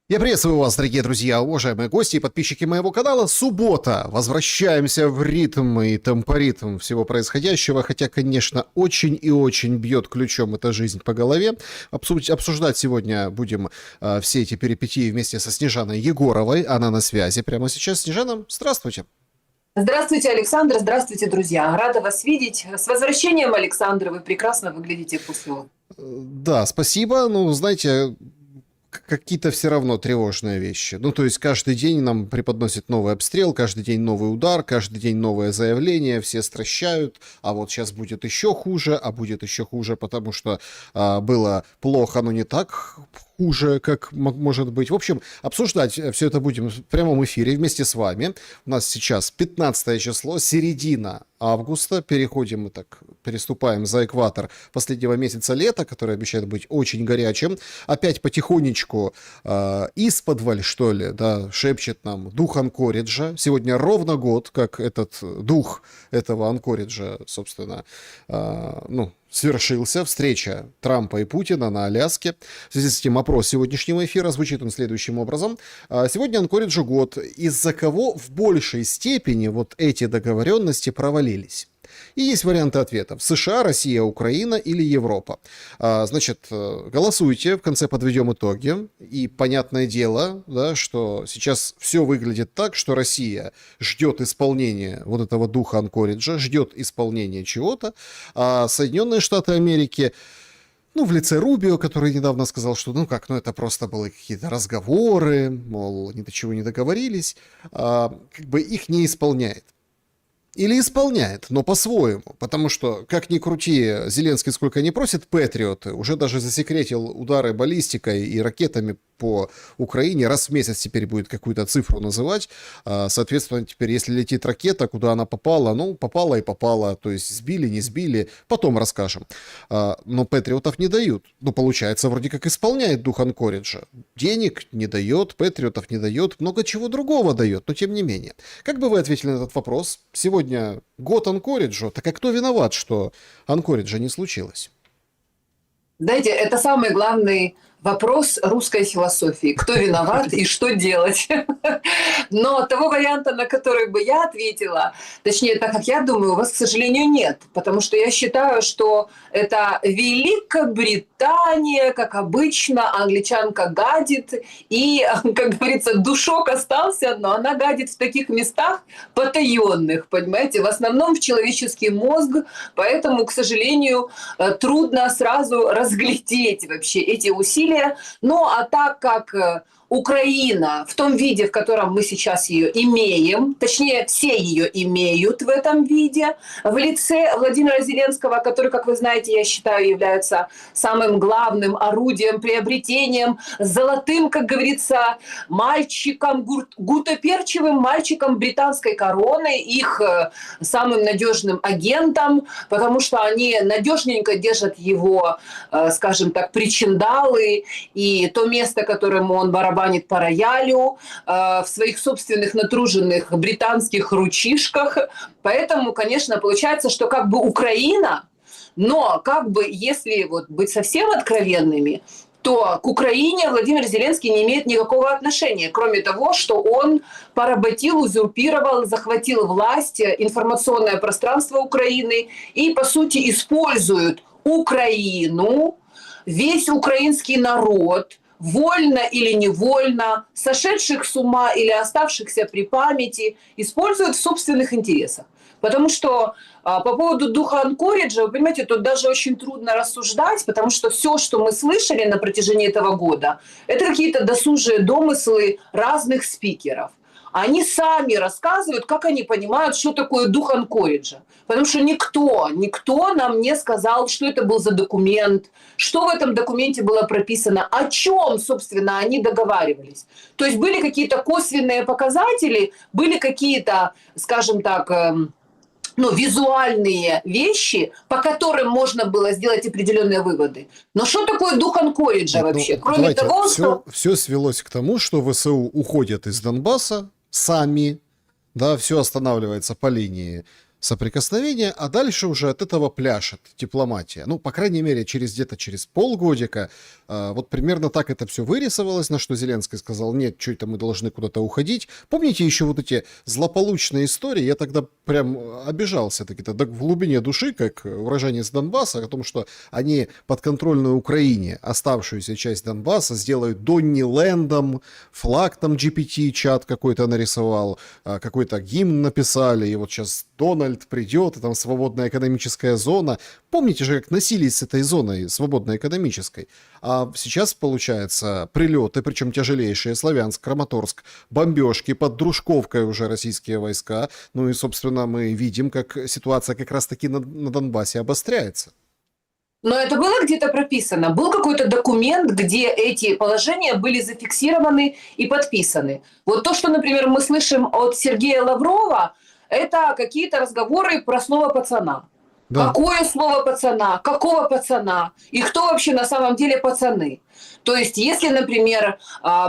Я приветствую вас, дорогие друзья, уважаемые гости и подписчики моего канала. Суббота. Возвращаемся в ритм и темпоритм всего происходящего, хотя, конечно, очень и очень бьет ключом эта жизнь по голове. Обсуждать сегодня будем все эти перипетии вместе со Снежаной Егоровой. Она на связи прямо сейчас. Снежана, здравствуйте. Здравствуйте, Александр, здравствуйте, друзья. Рада вас видеть. С возвращением, Александр, вы прекрасно выглядите после. Да, спасибо. Ну, знаете, какие-то все равно тревожные вещи. Ну, то есть каждый день нам преподносит новый обстрел, каждый день новый удар, каждый день новое заявление, все стращают, а вот сейчас будет еще хуже, а будет еще хуже, потому что было плохо, но не так хуже, как может быть. В общем, обсуждать все это будем в прямом эфире вместе с вами. У нас сейчас 15 число, середина августа. Переходим мы так, переступаем за экватор последнего месяца лета, который обещает быть очень горячим. Опять потихонечку исподволь, что ли, да, шепчет нам дух Анкориджа. Сегодня ровно год, как этот дух этого Анкориджа, собственно, свершился. Встреча Трампа и Путина на Аляске. В связи с этим опрос сегодняшнего эфира звучит он следующим образом. Сегодня Анкориджу год, из-за кого в большей степени вот эти договоренности провалились. И есть варианты ответов. США, Россия, Украина или Европа. Значит, голосуйте, в конце подведем итоги. И понятное дело, да, что сейчас все выглядит так, что Россия ждет исполнения вот этого духа Анкориджа, ждет исполнения чего-то, а Соединенные Штаты Америки, в лице Рубио, который недавно сказал, что, это просто были какие-то разговоры, мол, ни до чего не договорились, как бы их не исполняет. Или исполняет, но по-своему. Потому что, как ни крути, Зеленский сколько не просит Патриоты, уже даже засекретил удары баллистикой и ракетами по Украине. Раз в месяц теперь будет какую-то цифру называть. Соответственно, теперь, если летит ракета, куда она попала, попала и попала. То есть сбили, не сбили, потом расскажем. Но Патриотов не дают. Получается, вроде как исполняет дух Анкориджа. Денег не дает, Патриотов не дает, много чего другого дает, но тем не менее. Как бы вы ответили на этот вопрос? Сегодня год Анкориджу. Так а кто виноват, что Анкориджа не случилось? Знаете, это самый главный вопрос русской философии. Кто виноват и что делать? Но того варианта, на который бы я ответила, точнее, так как я думаю, у вас, к сожалению, нет. Потому что я считаю, что это Великобритания, как обычно, англичанка гадит. И, как говорится, душок остался, но она гадит в таких местах потаенных, понимаете, в основном в человеческий мозг. Поэтому, к сожалению, трудно сразу разглядеть вообще эти усилия. Ну, а так как Украина в том виде, в котором мы сейчас ее имеем, точнее, все ее имеют в этом виде, в лице Владимира Зеленского, который, как вы знаете, я считаю, является самым главным орудием, приобретением, золотым, как говорится, мальчиком, гутоперчивым мальчиком британской короны, их самым надежным агентом, потому что они надежненько держат его, скажем так, причиндалы и то место, которому он барабанит по роялю, в своих собственных натруженных британских ручишках. Поэтому, конечно, получается, что как бы Украина, но как бы, если вот быть совсем откровенными, то к Украине Владимир Зеленский не имеет никакого отношения, кроме того, что он поработил, узурпировал, захватил власть, информационное пространство Украины и, по сути, использует Украину, весь украинский народ, вольно или невольно, сошедших с ума или оставшихся при памяти, используют в собственных интересах. Потому что по поводу духа Анкориджа, вы понимаете, тут даже очень трудно рассуждать, потому что все, что мы слышали на протяжении этого года, это какие-то досужие домыслы разных спикеров. Они сами рассказывают, как они понимают, что такое дух Анкориджа. Потому что никто нам не сказал, что это был за документ, что в этом документе было прописано, о чем, собственно, они договаривались. То есть были какие-то косвенные показатели, были какие-то, скажем так, визуальные вещи, по которым можно было сделать определенные выводы. Но что такое дух Анкориджа вообще? Кроме того, что... Все свелось к тому, что ВСУ уходят из Донбасса сами, да, все останавливается по линии соприкосновения, а дальше уже от этого пляшет дипломатия. Ну, по крайней мере, где-то через полгодика. Вот примерно так это все вырисовалось, на что Зеленский сказал: нет, что это мы должны куда-то уходить. Помните еще вот эти злополучные истории? Я тогда прям обижался таки-то в глубине души, как уроженец Донбасса, о том, что они подконтрольную Украине оставшуюся часть Донбасса сделают Доннилендом, флаг там GPT-чат какой-то нарисовал, какой-то гимн написали, и вот сейчас Дональд придет, и там свободная экономическая зона. Помните же, как носились с этой зоной свободной экономической? А сейчас, получается, прилеты, причем тяжелейшие, Славянск, Краматорск, бомбежки, под Дружковкой уже российские войска. Ну и, собственно, мы видим, как ситуация как раз-таки на Донбассе обостряется. Но это было где-то прописано? Был какой-то документ, где эти положения были зафиксированы и подписаны? Вот то, что, например, мы слышим от Сергея Лаврова, это какие-то разговоры про слово «пацана». Да. Какое слово «пацана», какого пацана и кто вообще на самом деле пацаны. То есть, если, например,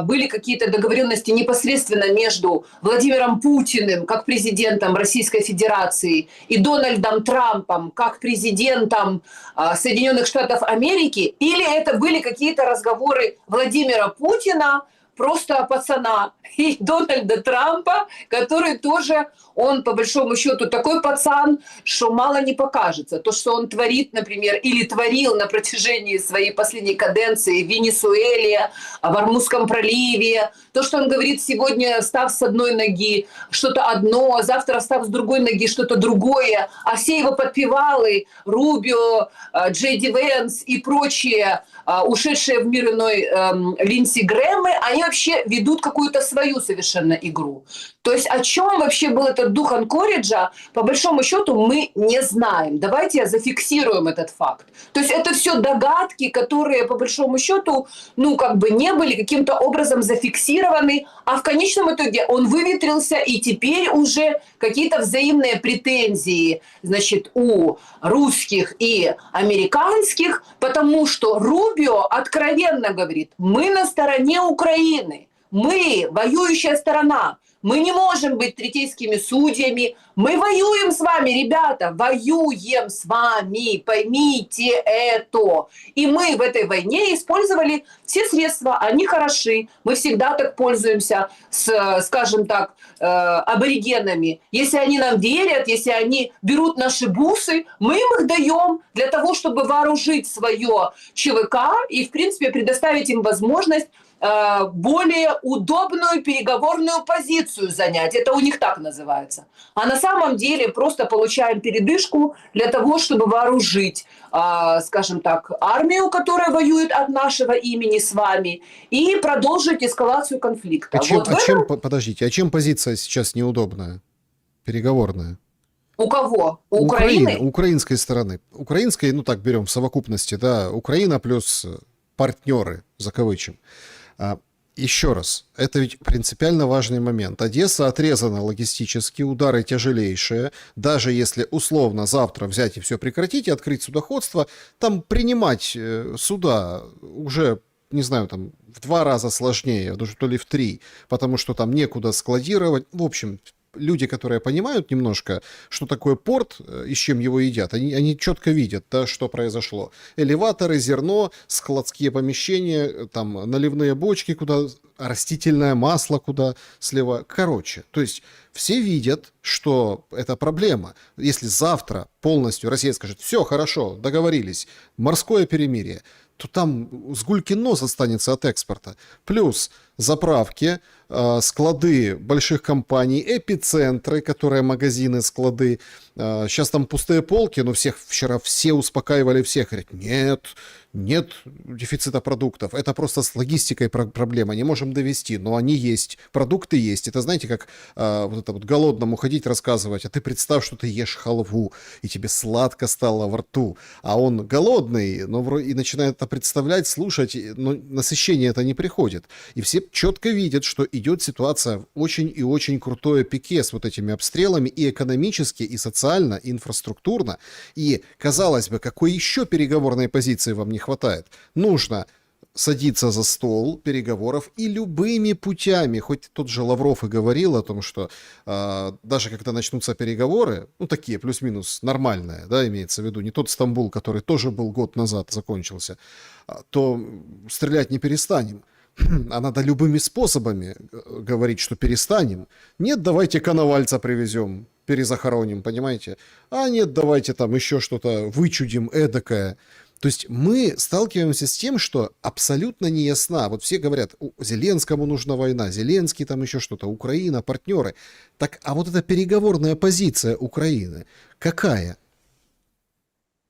были какие-то договоренности непосредственно между Владимиром Путиным как президентом Российской Федерации и Дональдом Трампом как президентом Соединенных Штатов Америки, или это были какие-то разговоры Владимира Путина, просто пацана, и Дональда Трампа, который тоже, он по большому счету такой пацан, что мало не покажется. То, что он творит, например, или творил на протяжении своей последней каденции в Венесуэле, в Ормузском проливе, то, что он говорит сегодня, встав с одной ноги, что-то одно, завтра встав с другой ноги, что-то другое, а все его подпевалы, Рубио, Джей Ди Венс и прочие, ушедшие в мир иной Линдси Грэмы, они вообще ведут какую-то свою совершенно игру. То есть о чем вообще был этот дух Анкориджа, по большому счету мы не знаем. Давайте зафиксируем этот факт. То есть это все догадки, которые по большому счету, ну как бы не были каким-то образом зафиксированы, а в конечном итоге он выветрился, и теперь уже какие-то взаимные претензии, значит, у русских и американских, потому что Рубио откровенно говорит: мы на стороне Украины, мы воюющая сторона. Мы не можем быть третейскими судьями. Мы воюем с вами, ребята, воюем с вами, поймите это. И мы в этой войне использовали все средства, они хороши. Мы всегда так пользуемся с, скажем так, аборигенами. Если они нам верят, если они берут наши бусы, мы им их даем для того, чтобы вооружить свое ЧВК и, в принципе, предоставить им возможность более удобную переговорную позицию занять. Это у них так называется. А на самом деле просто получаем передышку для того, чтобы вооружить, скажем так, армию, которая воюет от нашего имени с вами, и продолжить эскалацию конфликта. Подождите, а чем позиция сейчас неудобная, переговорная? У кого? У Украины? У украинской стороны. Украинской, ну так берем в совокупности, да, Украина плюс партнеры, закавычим. Еще раз, это ведь принципиально важный момент. Одесса отрезана логистически, удары тяжелейшие. Даже если условно завтра взять и все прекратить и открыть судоходство, там принимать суда уже, не знаю, там в 2 раза сложнее, даже то ли в 3, потому что там некуда складировать. В общем, люди, которые понимают немножко, что такое порт и с чем его едят, они четко видят, да, что произошло. Элеваторы, зерно, складские помещения, там наливные бочки, куда растительное масло, куда слева. Короче, то есть все видят, что это проблема. Если завтра полностью Россия скажет: все, хорошо, договорились, морское перемирие, то там с гулькин нос останется от экспорта. Плюс заправки, склады больших компаний, эпицентры, которые магазины, склады. Сейчас там пустые полки, но вчера все успокаивали всех. Говорят: нет дефицита продуктов. Это просто с логистикой проблема. Не можем довести, но они есть. Продукты есть. Это, знаете, как вот это вот голодному ходить рассказывать: а ты представь, что ты ешь халву, и тебе сладко стало во рту. А он голодный, но и начинает это представлять, слушать, но насыщение это не приходит. И все четко видят, что идет ситуация в очень и очень крутое пике с вот этими обстрелами и экономически, и социально, и инфраструктурно. И, казалось бы, какой еще переговорной позиции вам не хватает? Нужно садиться за стол переговоров и любыми путями, хоть тот же Лавров и говорил о том, что даже когда начнутся переговоры, ну такие плюс-минус нормальные, да, имеется в виду, не тот Стамбул, который тоже был год назад закончился, то стрелять не перестанем. А надо любыми способами говорить, что перестанем. Нет, давайте Коновальца привезем, перезахороним, понимаете? А нет, давайте там еще что-то вычудим эдакое. То есть мы сталкиваемся с тем, что абсолютно не ясна. Вот все говорят, Зеленскому нужна война, Зеленский там еще что-то, Украина, партнеры. Так, а вот эта переговорная позиция Украины какая?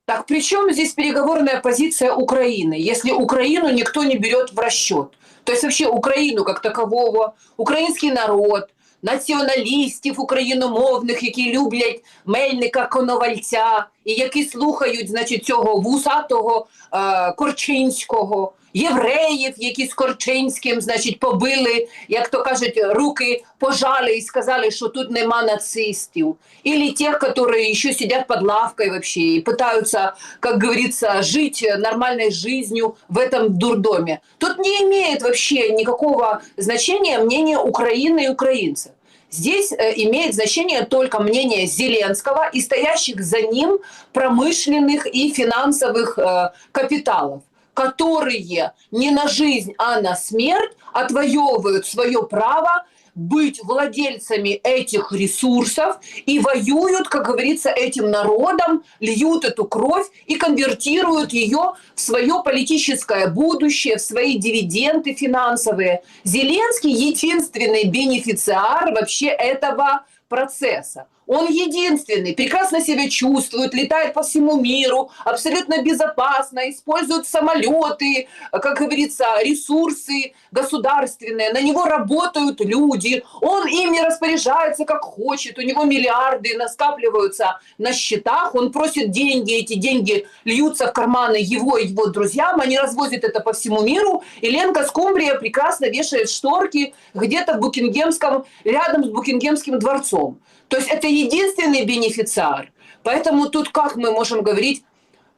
Так при чем здесь переговорная позиция Украины, если Украину никто не берет в расчет? То есть вообще Украину как такового, український народ, націоналістів україномовних, які люблять Мельника, Коновальця, і які слухають, значить, цього вусатого Корчинського, євреїв, які з Корчинським, значить, побили, як то кажуть, руки пожали і сказали, що тут нема нацистів. Или тех, которые еще сидят под лавкой вообще и пытаются, как говорится, жить нормальной жизнью в этом дурдоме. Тут не имеет вообще никакого значения мнение Украины и украинцев. Здесь имеет значение только мнение Зеленского и стоящих за ним промышленных и финансовых капиталов, которые не на жизнь, а на смерть отвоевывают свое право быть владельцами этих ресурсов и воюют, как говорится, этим народом, льют эту кровь и конвертируют ее в свое политическое будущее, в свои дивиденды финансовые. Зеленский единственный бенефициар вообще этого процесса. Он единственный, прекрасно себя чувствует, летает по всему миру, абсолютно безопасно, использует самолеты, как говорится, ресурсы государственные, на него работают люди, он ими распоряжается как хочет, у него миллиарды наскапливаются на счетах, он просит деньги, эти деньги льются в карманы его и его друзьям, они развозят это по всему миру, и Ленка Скумбрия прекрасно вешает шторки где-то в Букингемском, рядом с Букингемским дворцом. То есть это единственный бенефициар. Поэтому тут как мы можем говорить,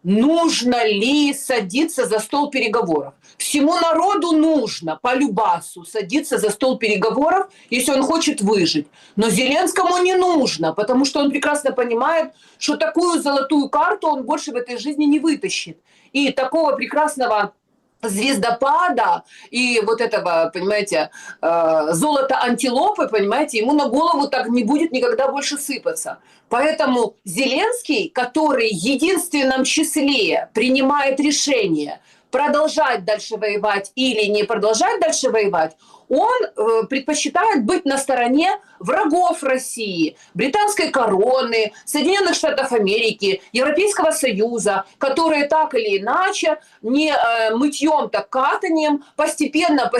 нужно ли садиться за стол переговоров? Всему народу нужно по любасу садиться за стол переговоров, если он хочет выжить. Но Зеленскому не нужно, потому что он прекрасно понимает, что такую золотую карту он больше в этой жизни не вытащит. И такого прекрасного звездопада и вот этого, понимаете, золота антилопы, понимаете, ему на голову так не будет никогда больше сыпаться. Поэтому Зеленский, который в единственном числе принимает решение продолжать дальше воевать или не продолжать дальше воевать, он предпочитает быть на стороне врагов России, британской короны, Соединенных Штатов Америки, Европейского Союза, которые так или иначе, не мытьем, так катанием, постепенно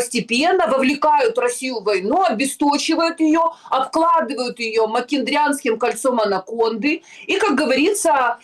вовлекают Россию в войну, обесточивают ее, обкладывают ее маккендрианским кольцом анаконды и, как говорится,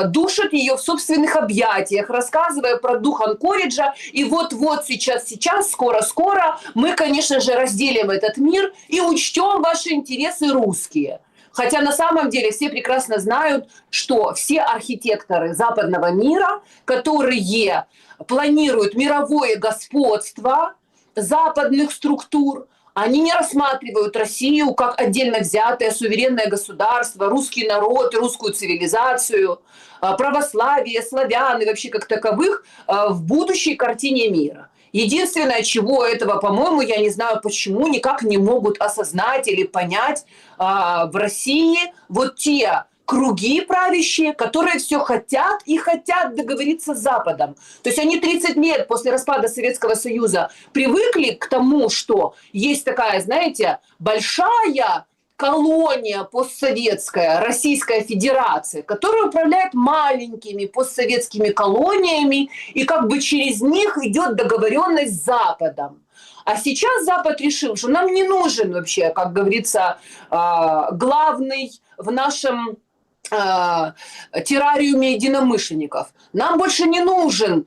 душат ее в собственных объятиях, рассказывая про дух Анкориджа. И вот-вот, сейчас, скоро мы, конечно же, разделим этот мир и учтем ваши интересы русские. Хотя на самом деле все прекрасно знают, что все архитекторы западного мира, которые планируют мировое господство западных структур, они не рассматривают Россию как отдельно взятое суверенное государство, русский народ, русскую цивилизацию, православие, славян и вообще как таковых в будущей картине мира. Единственное, чего этого, по-моему, я не знаю почему, никак не могут осознать или понять в России вот те круги правящие, которые все хотят и хотят договориться с Западом. То есть они 30 лет после распада Советского Союза привыкли к тому, что есть такая, знаете, большая колония постсоветская, Российская Федерация, которая управляет маленькими постсоветскими колониями, и как бы через них идет договоренность с Западом. А сейчас Запад решил, что нам не нужен вообще, как говорится, главный в нашем террариуме единомышленников. Нам больше не нужен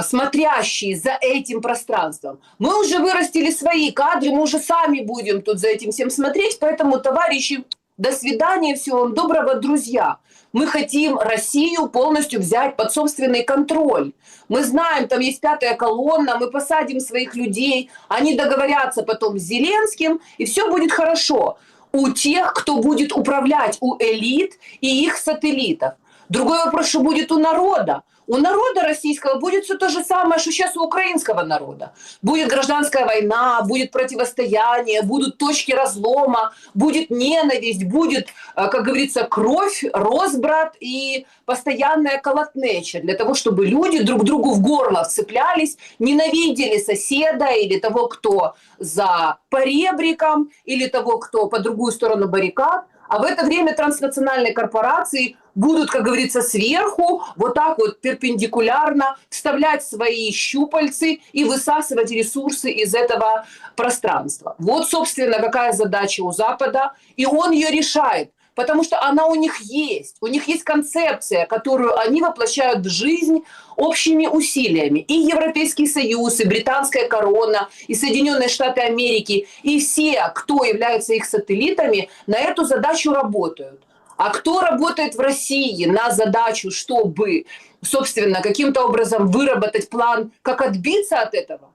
смотрящий за этим пространством. Мы уже вырастили свои кадры, мы уже сами будем тут за этим всем смотреть, поэтому, товарищи, До свидания, всего вам доброго, друзья. Мы хотим Россию полностью взять под собственный контроль. Мы знаем, там есть пятая колонна, мы посадим своих людей, они договорятся потом с Зеленским, и все будет хорошо. У тех, кто будет управлять, у элит и их сателлитов. Другой вопрос, что будет у народа. У народа российского будет все то же самое, что сейчас у украинского народа. Будет гражданская война, будет противостояние, будут точки разлома, будет ненависть, будет, как говорится, кровь, разбрат и постоянная колотнеча для того, чтобы люди друг другу в горло вцеплялись, ненавидели соседа или того, кто за поребриком, или того, кто по другую сторону баррикад. А в это время транснациональные корпорации будут, как говорится, сверху, вот так вот перпендикулярно вставлять свои щупальцы и высасывать ресурсы из этого пространства. Вот, собственно, какая задача у Запада, и он ее решает, потому что она у них есть. У них есть концепция, которую они воплощают в жизнь общими усилиями. И Европейский Союз, и Британская корона, и Соединенные Штаты Америки, и все, кто являются их сателлитами, на эту задачу работают. А кто работает в России на задачу, чтобы, собственно, каким-то образом выработать план, как отбиться от этого,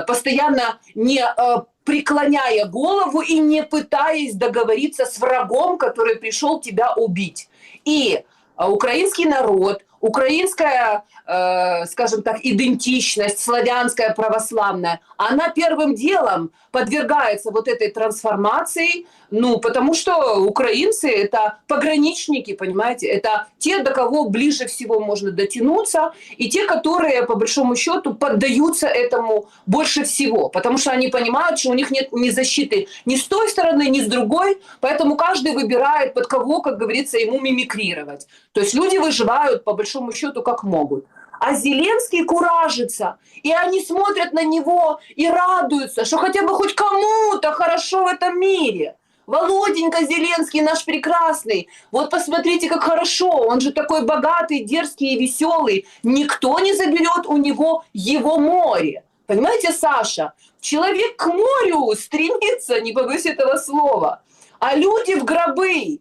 постоянно не преклоняя голову и не пытаясь договориться с врагом, который пришел тебя убить. И украинский народ, украинская, скажем так, идентичность, славянская, православная, она первым делом подвергается вот этой трансформации, потому что украинцы – это пограничники, понимаете, это те, до кого ближе всего можно дотянуться, и те, которые, по большому счету, поддаются этому больше всего, потому что они понимают, что у них нет ни защиты ни с той стороны, ни с другой, поэтому каждый выбирает, под кого, как говорится, ему мимикрировать. То есть люди выживают, по большому счету, как могут. А Зеленский куражится, и они смотрят на него и радуются, что хотя бы хоть кому-то хорошо в этом мире. Володенька Зеленский наш прекрасный, вот посмотрите, как хорошо, он же такой богатый, дерзкий и веселый, никто не заберет у него его море. Понимаете, Саша, человек к морю стремится, не побоюсь этого слова, а люди в гробы.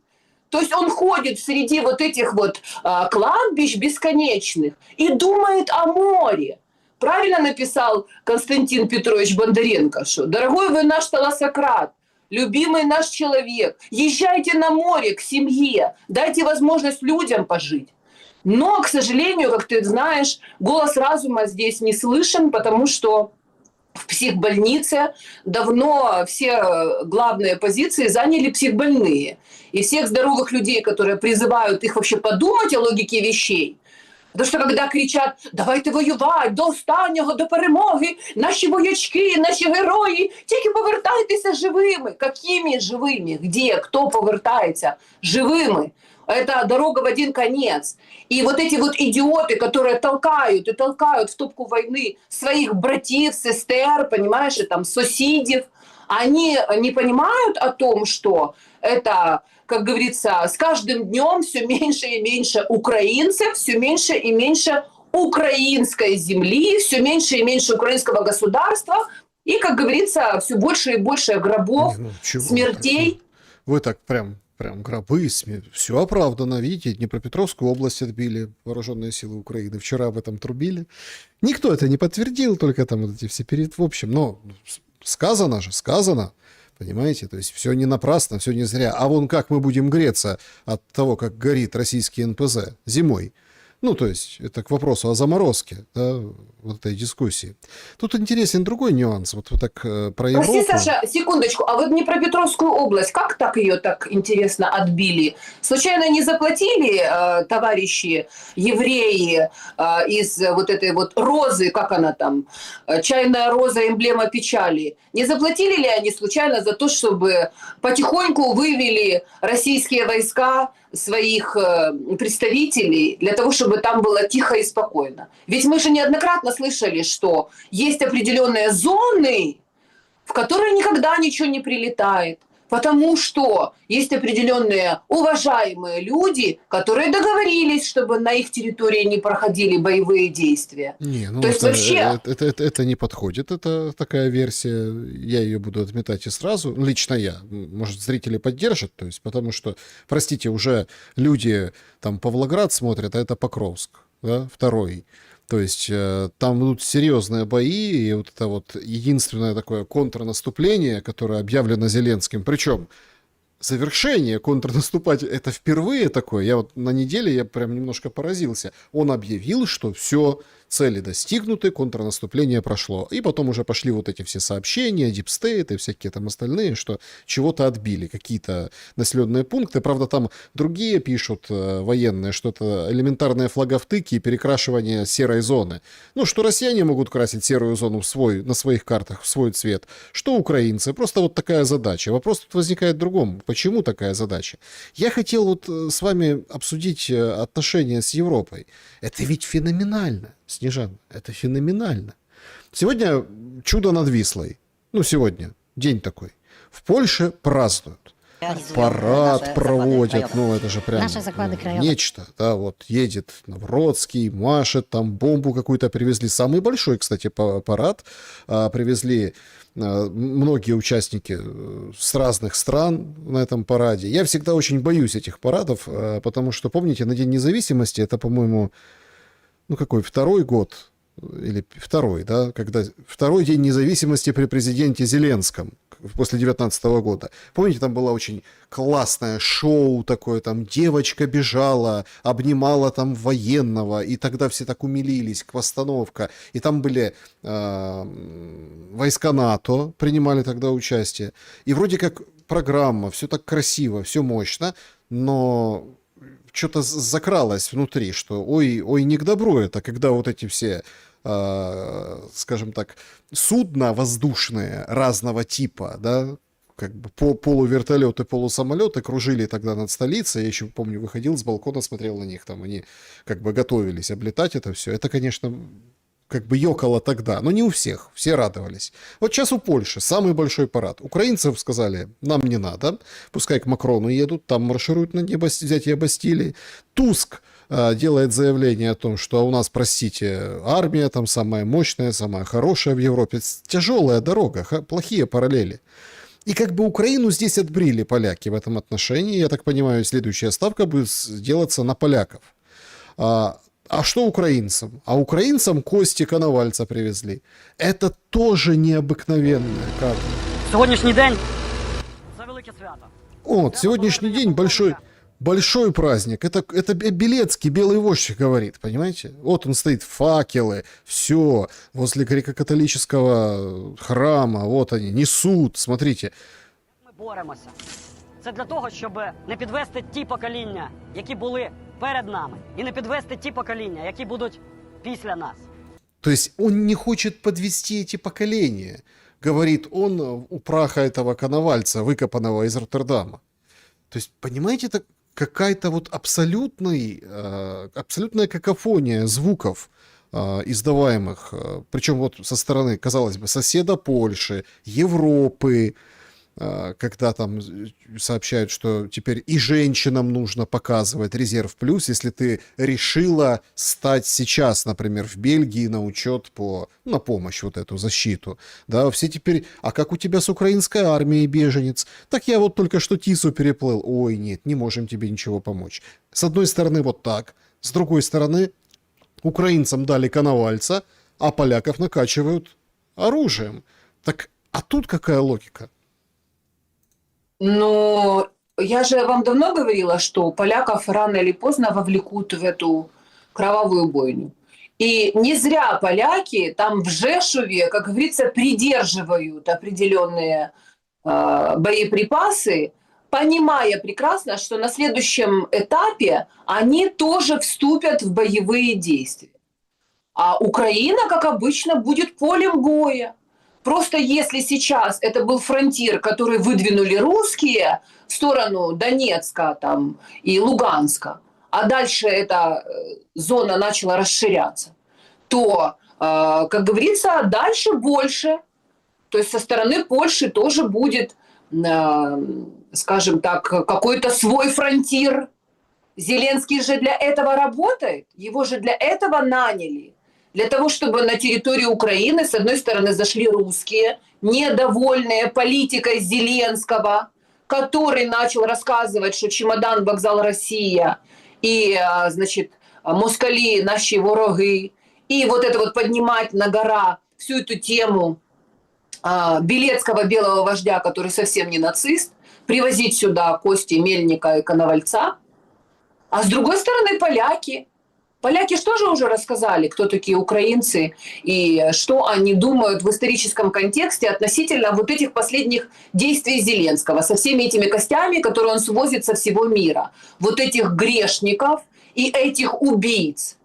То есть он ходит среди вот этих вот кладбищ бесконечных и думает о море. Правильно написал Константин Петрович Бондаренко, что «Дорогой вы наш Таласократ, любимый наш человек, езжайте на море к семье, дайте возможность людям пожить». Но, к сожалению, как ты знаешь, голос разума здесь не слышен, потому что в психбольнице давно все главные позиции заняли психбольные. И всех здоровых людей, которые призывают их вообще подумать о логике вещей, потому що коли кричать «давайте воювати, до останнього, до перемоги, наші воячки, наші герої, тільки повертайтеся живими». Какими живыми? Где? Кто повертается? Живыми. Это дорога в один конец. И вот эти вот идиоты, которые толкают и толкают в топку войны своих братьев, сестер, понимаешь, и там соседей, они не понимают о том, что это, как говорится, с каждым днем все меньше и меньше украинцев, все меньше и меньше украинской земли, все меньше и меньше украинского государства, и, как говорится, все больше и больше гробов, смертей. Вы так прям гробы, все оправдано. Видите, Днепропетровскую область отбили вооруженные силы Украины. Вчера об этом трубили. Никто это не подтвердил, только там вот эти все в общем, но сказано же, сказано. Понимаете? То есть все не напрасно, все не зря. А вон как мы будем греться от того, как горит российский НПЗ зимой. То есть это к вопросу о заморозке, да, вот этой дискуссии. Тут интересен другой нюанс. Вот вы так про Европу. Прости, Саша, секундочку. А вот Днепропетровскую область, как так ее так интересно отбили? Случайно не заплатили товарищи евреи из вот этой вот розы, как она там, чайная роза, эмблема печали? Не заплатили ли они случайно за то, чтобы потихоньку вывели российские войска своих представителей для того, чтобы там было тихо и спокойно? Ведь мы же неоднократно слышали, что есть определенные зоны, в которые никогда ничего не прилетает, Потому что есть определенные уважаемые люди, которые договорились, чтобы на их территории не проходили боевые действия. Не, ну То есть вообще... это не подходит, это такая версия, я ее буду отметать и сразу, лично я, может, зрители поддержат, то есть, потому что, простите, уже люди там Павлоград смотрят, а это Покровск, да, второй. То есть там идут серьезные бои, и вот это вот единственное такое контрнаступление, которое объявлено Зеленским, причем завершение контрнаступать, это впервые такое. Я вот на неделе, я прям немножко поразился. Он объявил, что все, цели достигнуты, контрнаступление прошло. И потом уже пошли вот эти все сообщения, дипстейт и всякие там остальные, что чего-то отбили, какие-то населенные пункты. Правда, там другие пишут военные, что это элементарные флаговтыки и перекрашивание серой зоны. Ну, что россияне могут красить серую зону на своих картах в свой цвет, что украинцы. Просто вот такая задача. Вопрос тут возникает в другом. Почему такая задача? Я хотел вот с вами обсудить отношения с Европой. Это ведь феноменально, Снежан, это феноменально. Сегодня чудо над Вислой. Ну, сегодня, день такой. В Польше празднуют. Парад проводят, ну это же прям нечто, да, вот едет Навроцкий, машет, там бомбу какую-то привезли, самый большой, кстати, парад привезли многие участники с разных стран на этом параде. Я всегда очень боюсь этих парадов, потому что, помните, на День независимости, это, по-моему, ну какой, второй год, или второй, да, когда второй день независимости при президенте Зеленском после 19 года. Помните, там было очень классное шоу такое, там девочка бежала, обнимала там военного, и тогда все так умилились, постановка. И там были войска НАТО, принимали тогда участие. И вроде как программа, все так красиво, все мощно, но что-то закралось внутри, что ой, ой, не к добру это, когда вот эти все, скажем так, судна воздушные разного типа, да, как бы полувертолеты, полусамолеты кружили тогда над столицей. Я еще помню, выходил с балкона, смотрел на них, там они как бы готовились облетать это все. Это, конечно, как бы ёкало тогда, но не у всех, все радовались. Вот сейчас у Польши самый большой парад. Украинцев сказали, нам не надо, пускай к Макрону едут, там маршируют на взятие Бастилии. Туск делает заявление о том, что у нас, простите, армия там самая мощная, самая хорошая в Европе. Тяжелая дорога, плохие параллели. И как бы Украину здесь отбрили поляки в этом отношении. Я так понимаю, следующая ставка будет делаться на поляков. А что украинцам? А украинцам кости Коновальца привезли. Это тоже необыкновенное. Как? Сьогоднішній день це велике свято. Вот, сегодняшний день большой праздник. Это Белецкий, белый вождь говорит, понимаете? Вот он стоит, факелы, все, возле греко-католического храма, вот они, несут, смотрите. Ми боремося. Це для того, щоб не підвести ті покоління, які були перед нами, і не підвести ті покоління, які будуть після нас. То есть он не хочет подвести эти поколения, говорит он у праха этого Коновальца, выкопанного из Роттердама. То есть, понимаете, это какая-то вот абсолютная какофония звуков, издаваемых, причем вот со стороны, казалось бы, соседа Польши, Европы, когда там сообщают, что теперь и женщинам нужно показывать резерв плюс, если ты решила стать сейчас, например, в Бельгии на учет на помощь вот эту защиту, да, все теперь, а как у тебя с украинской армией беженец? Так я вот только что Тису переплыл, ой, нет, не можем тебе ничего помочь. С одной стороны вот так, с другой стороны украинцам дали Коновальца, а поляков накачивают оружием. Так, а тут какая логика? Но я же вам давно говорила, что поляков рано или поздно вовлекут в эту кровавую бойню. И не зря поляки там в Жешуве, как говорится, придерживают определенные боеприпасы, понимая прекрасно, что на следующем этапе они тоже вступят в боевые действия. А Украина, как обычно, будет полем боя. Просто если сейчас это был фронтир, который выдвинули русские в сторону Донецка там, и Луганска, а дальше эта зона начала расширяться, то, как говорится, дальше больше. То есть со стороны Польши тоже будет скажем так, какой-то свой фронтир. Зеленский же для этого работает, его же для этого наняли. Для того, чтобы на территорию Украины, с одной стороны, зашли русские, недовольные политикой Зеленского, который начал рассказывать, что чемодан, вокзал Россия, и, значит, москали наши вороги, и вот это вот поднимать на гора всю эту тему Белецкого белого вождя, который совсем не нацист, привозить сюда кости Мельника и Коновальца. А с другой стороны, поляки. Поляки что же уже рассказали, кто такие украинцы и что они думают в историческом контексте относительно вот этих последних действий Зеленского со всеми этими костями, которые он свозит со всего мира. Вот этих грешников и этих убийц.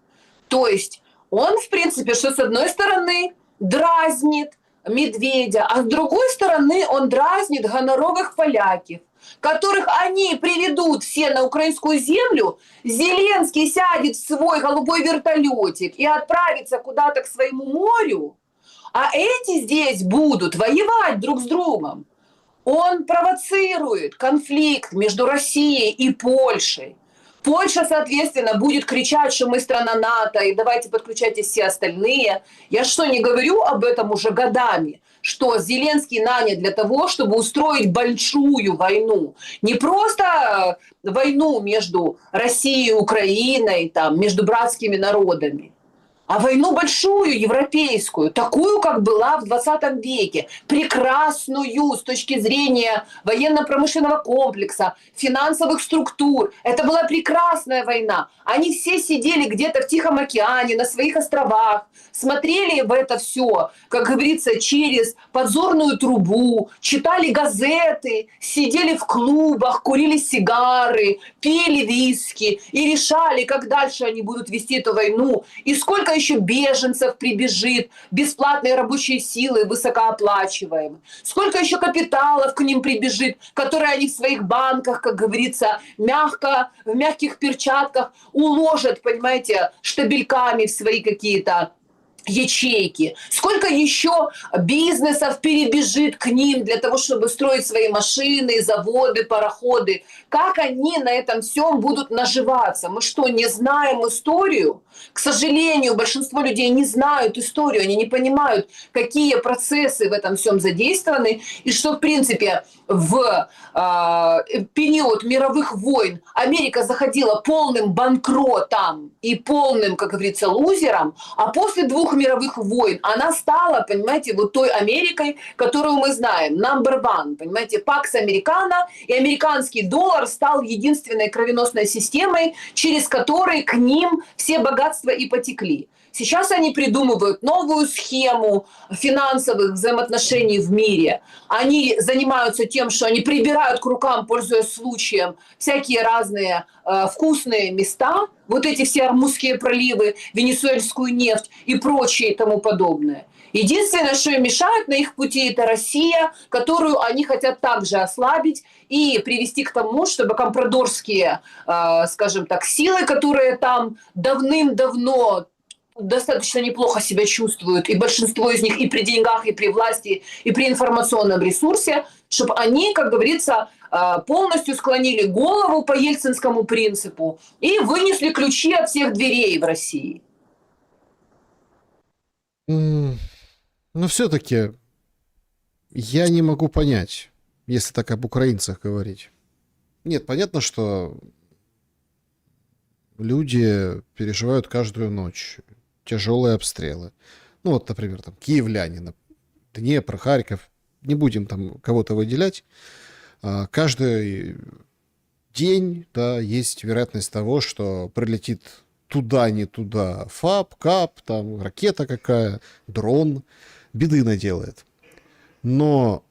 То есть он, в принципе, что с одной стороны дразнит Медведя, а с другой стороны он дразнит гоноровых поляков, которых они приведут все на украинскую землю, Зеленский сядет в свой голубой вертолетик и отправится куда-то к своему морю, а эти здесь будут воевать друг с другом. Он провоцирует конфликт между Россией и Польшей. Польша, соответственно, будет кричать, что мы страна НАТО, и давайте подключайтесь все остальные. Я что, не говорю об этом уже годами, что Зеленский нанят для того, чтобы устроить большую войну. Не просто войну между Россией и Украиной, там, между братскими народами, а войну большую, европейскую, такую, как была в 20 веке, прекрасную с точки зрения военно-промышленного комплекса, финансовых структур. Это была прекрасная война. Они все сидели где-то в Тихом океане, на своих островах, смотрели в это все, как говорится, через подзорную трубу, читали газеты, сидели в клубах, курили сигары, пили виски и решали, как дальше они будут вести эту войну, и сколько еще беженцев прибежит, бесплатные рабочие силы, высокооплачиваемые. Сколько еще капиталов к ним прибежит, которые они в своих банках, как говорится, мягко, в мягких перчатках уложат, понимаете, штабельками в свои какие-то ячейки. Сколько еще бизнесов перебежит к ним для того, чтобы строить свои машины, заводы, пароходы. Как они на этом всем будут наживаться? Мы что, не знаем историю? К сожалению, большинство людей не знают историю, они не понимают, какие процессы в этом всем задействованы, и что, в принципе, в период мировых войн Америка заходила полным банкротом и полным, как говорится, лузером, а после 2 мировых войн она стала, понимаете, вот той Америкой, которую мы знаем, number one, понимаете, Pax Americana, и американский доллар стал единственной кровеносной системой, через которой к ним все богатства и потекли. Сейчас они придумывают новую схему финансовых взаимоотношений в мире. Они занимаются тем, что они прибирают к рукам, пользуясь случаем, всякие разные вкусные места, вот эти все Ормузские проливы, венесуэльскую нефть и прочее и тому подобное. Единственное, что им мешает на их пути, это Россия, которую они хотят также ослабить и привести к тому, чтобы компрадорские, скажем так, силы, которые там давным-давно достаточно неплохо себя чувствуют, и большинство из них и при деньгах, и при власти, и при информационном ресурсе, чтобы они, как говорится, полностью склонили голову по ельцинскому принципу и вынесли ключи от всех дверей в России. Но все-таки я не могу понять, если так об украинцах говорить. Нет, понятно, что люди переживают каждую ночь тяжелые обстрелы. Ну вот, например, там киевляне, Днепр, Харьков, не будем там кого-то выделять. Каждый день, да, есть вероятность того, что прилетит туда, не туда, ФАП, КАП, там ракета какая, дрон, беды наделает. Но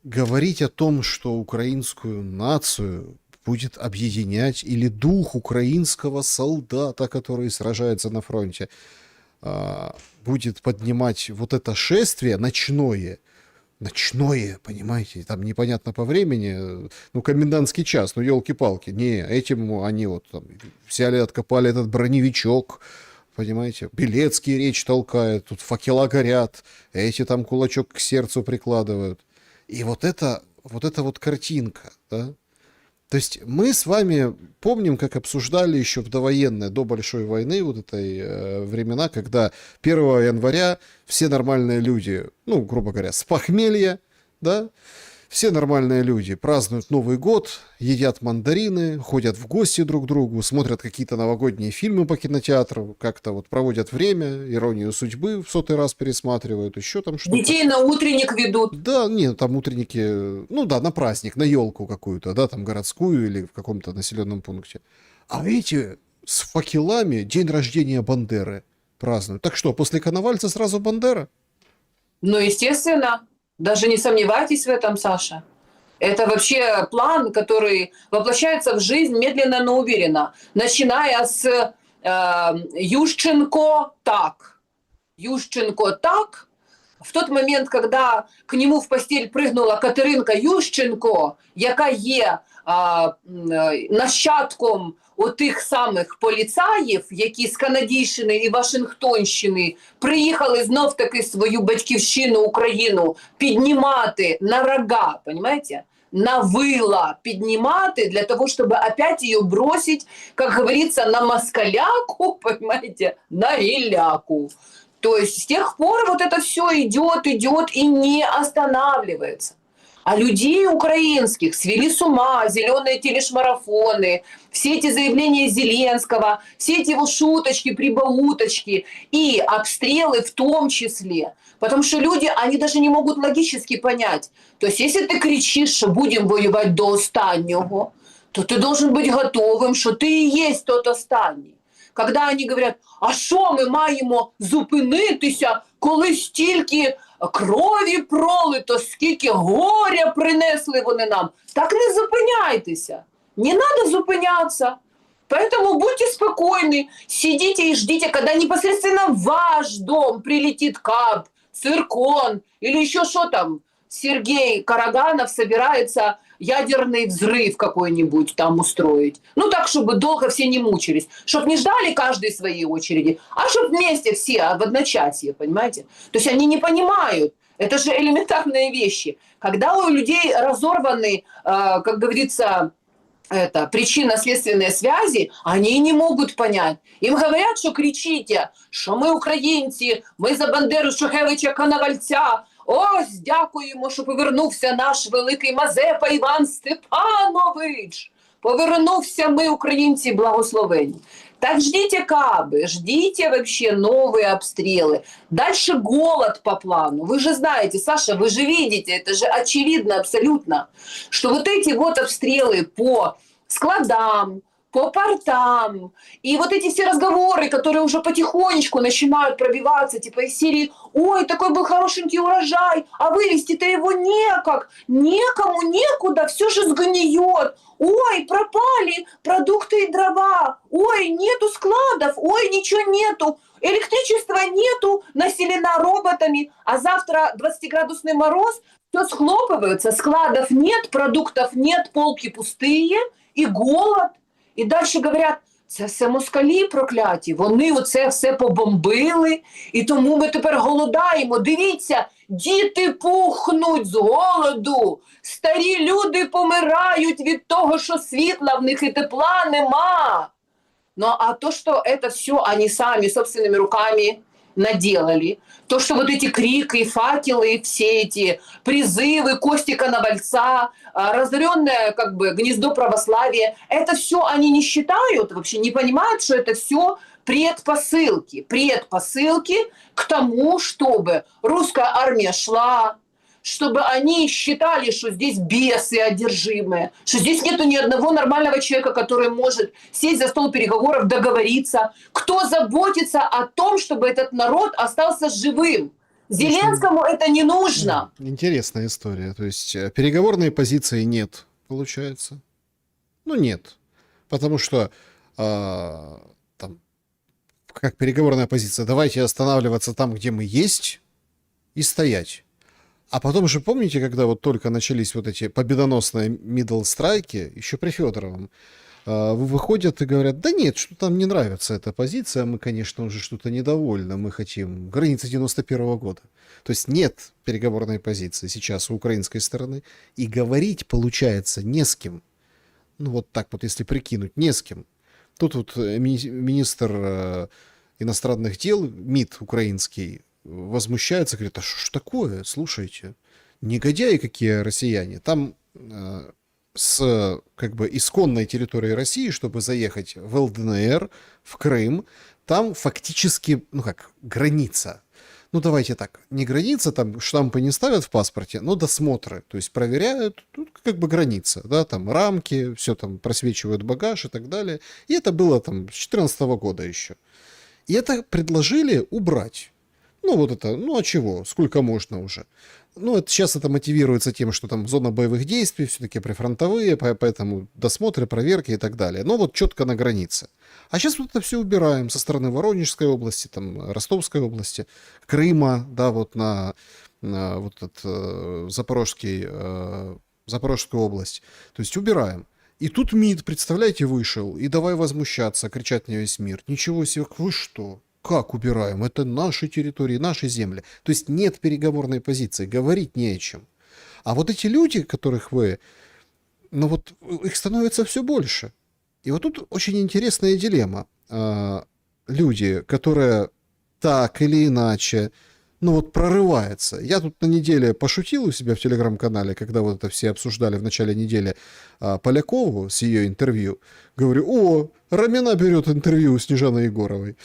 говорить о том, что украинскую нацию будет объединять, или дух украинского солдата, который сражается на фронте, будет поднимать вот это шествие ночное, понимаете, там непонятно по времени, ну, комендантский час, ну, елки-палки, не, этим они вот там взяли, откопали этот броневичок, понимаете, Белецкий речь толкает, тут факела горят, эти там кулачок к сердцу прикладывают. И вот это вот эта вот картинка, да? То есть мы с вами помним, как обсуждали еще в довоенное, до Большой войны, вот этой времена, когда 1 января все нормальные люди, ну, грубо говоря, с похмелья, да, все нормальные люди празднуют Новый год, едят мандарины, ходят в гости друг к другу, смотрят какие-то новогодние фильмы по кинотеатру, как-то вот проводят время, «Иронию судьбы» в 100-й раз пересматривают, еще там что-то. Детей на утренник ведут. Да, нет, там утренники, ну да, на праздник, на елку какую-то, да, там городскую или в каком-то населенном пункте. А эти с факелами день рождения Бандеры празднуют. Так что, после Коновальца сразу Бандера? Ну, естественно, даже не сомневайтесь в этом, Саша. Это вообще план, который воплощается в жизнь медленно, но уверенно. Начиная с Ющенко так. Ющенко так. В тот момент, когда к нему в постель прыгнула Катеринка Ющенко, яка є нащадком отих самих поліцаїв, які з Канадійщини і Вашингтонщини приїхали знов-таки свою батьківщину, Україну, піднімати на рога, понимаете? На вила подниматы для того, чтобы опять ее бросить, как говорится, на москаляку, понимаете, на геляку. То есть с тех пор вот это все идет и не останавливается. А людей украинских свели с ума зеленые телешмарафоны, все эти заявления Зеленского, все эти его шуточки, прибауточки и обстрелы в том числе. Потому что люди, они даже не могут логически понять. То есть если ты кричишь, что будем воевать до останнього, то ты должен быть готовым, что ты и есть тот останній. Когда они говорят, а що ми маємо зупинитися, коли стільки крові пролито, скільки горя принесли вони нам. Так не зупиняйтеся. Не надо зупиняться. Поэтому будьте спокойны, сидите и ждите, когда непосредственно в ваш дом прилетит КАБ, циркон или еще что там. Сергей Караганов собирается ядерный взрыв какой-нибудь там устроить. Ну так, чтобы долго все не мучились. Чтобы не ждали каждой своей очереди, а чтобы вместе все в одночасье, понимаете? То есть они не понимают. Это же элементарные вещи. Когда у людей разорваны, как говорится, причинно-следственные связи, они не могут понять. Им говорят, что кричите, что мы українці, ми за Бандеру, Шухевича, Коновальця. Ось, дякуємо, що повернувся наш великий Мазепа Іван Степанович. Повернувся ми, українці, благословені. Так ждите кабы, ждите вообще новые обстрелы. Дальше голод по плану. Вы же знаете, Саша, вы же видите, это же очевидно абсолютно, что вот эти вот обстрелы по складам, по портам, и вот эти все разговоры, которые уже потихонечку начинают пробиваться, типа из серии «Ой, такой был хорошенький урожай, а вывести-то его некак, некому, некуда, все же сгниет. Ой, пропали продукты и дрова, ой, нету складов, ой, ничего нету, электричества нету, населена роботами, а завтра 20-градусный мороз, все схлопывается, складов нет, продуктов нет, полки пустые, и голод». І далі говорять, це все москалі прокляті, вони оце все побомбили, і тому ми тепер голодаємо. Дивіться, діти пухнуть з голоду, старі люди помирають від того, що світла в них і тепла нема. Ну а то, что это все они сами собственными руками наделали, то, что вот эти крики, факелы, все эти призывы Кости Коновальца, разоренное как бы гнездо православия, это все они не считают, вообще не понимают, что это все предпосылки к тому, чтобы русская армия шла, чтобы они считали, что здесь бесы одержимые, что здесь нету ни одного нормального человека, который может сесть за стол переговоров, договориться, кто заботится о том, чтобы этот народ остался живым. Зеленскому это не нужно. Интересная история. То есть переговорной позиции нет, получается. Ну, нет. Потому что там, как переговорная позиция, давайте останавливаться там, где мы есть, и стоять. А потом же, помните, когда вот только начались вот эти победоносные мидл-страйки, еще при Федоровом, выходят и говорят, да нет, что нам не нравится эта позиция, мы, конечно, уже что-то недовольны, мы хотим границы 91 года. То есть нет переговорной позиции сейчас у украинской стороны, и говорить, получается, не с кем. Ну вот так вот, если прикинуть, не с кем. Тут вот министр иностранных дел, МИД украинский, возмущается, говорит, а что ж такое, слушайте, негодяи какие россияне. Там с как бы исконной территории России, чтобы заехать в ЛДНР, в Крым, там фактически, ну как, граница. Ну давайте так, не граница, там штампы не ставят в паспорте, но досмотры, то есть проверяют, тут как бы граница, да, там рамки, все там просвечивают багаж и так далее. И это было там с 2014 года еще. И это предложили убрать. Ну вот это, ну а чего, сколько можно уже. Ну, сейчас это мотивируется тем, что там зона боевых действий, все-таки прифронтовые, поэтому досмотры, проверки и так далее. Но вот четко на границе. А сейчас вот это все убираем со стороны Воронежской области, там, Ростовской области, Крыма, да, вот на вот этот Запорожскую область. То есть убираем. И тут МИД, представляете, вышел, и давай возмущаться, кричать на весь мир. Ничего себе, вы что? Как убираем? Это наши территории, наши земли. То есть нет переговорной позиции, говорить не о чем. А вот эти люди, которых вы... Ну вот их становится все больше. И вот тут очень интересная дилемма. Люди, которые так или иначе, ну вот прорываются. Я тут на неделе пошутил у себя в телеграм-канале, когда вот это все обсуждали в начале недели Полякову с ее интервью. Говорю, о, Рамина берет интервью у Снежаны Егоровой.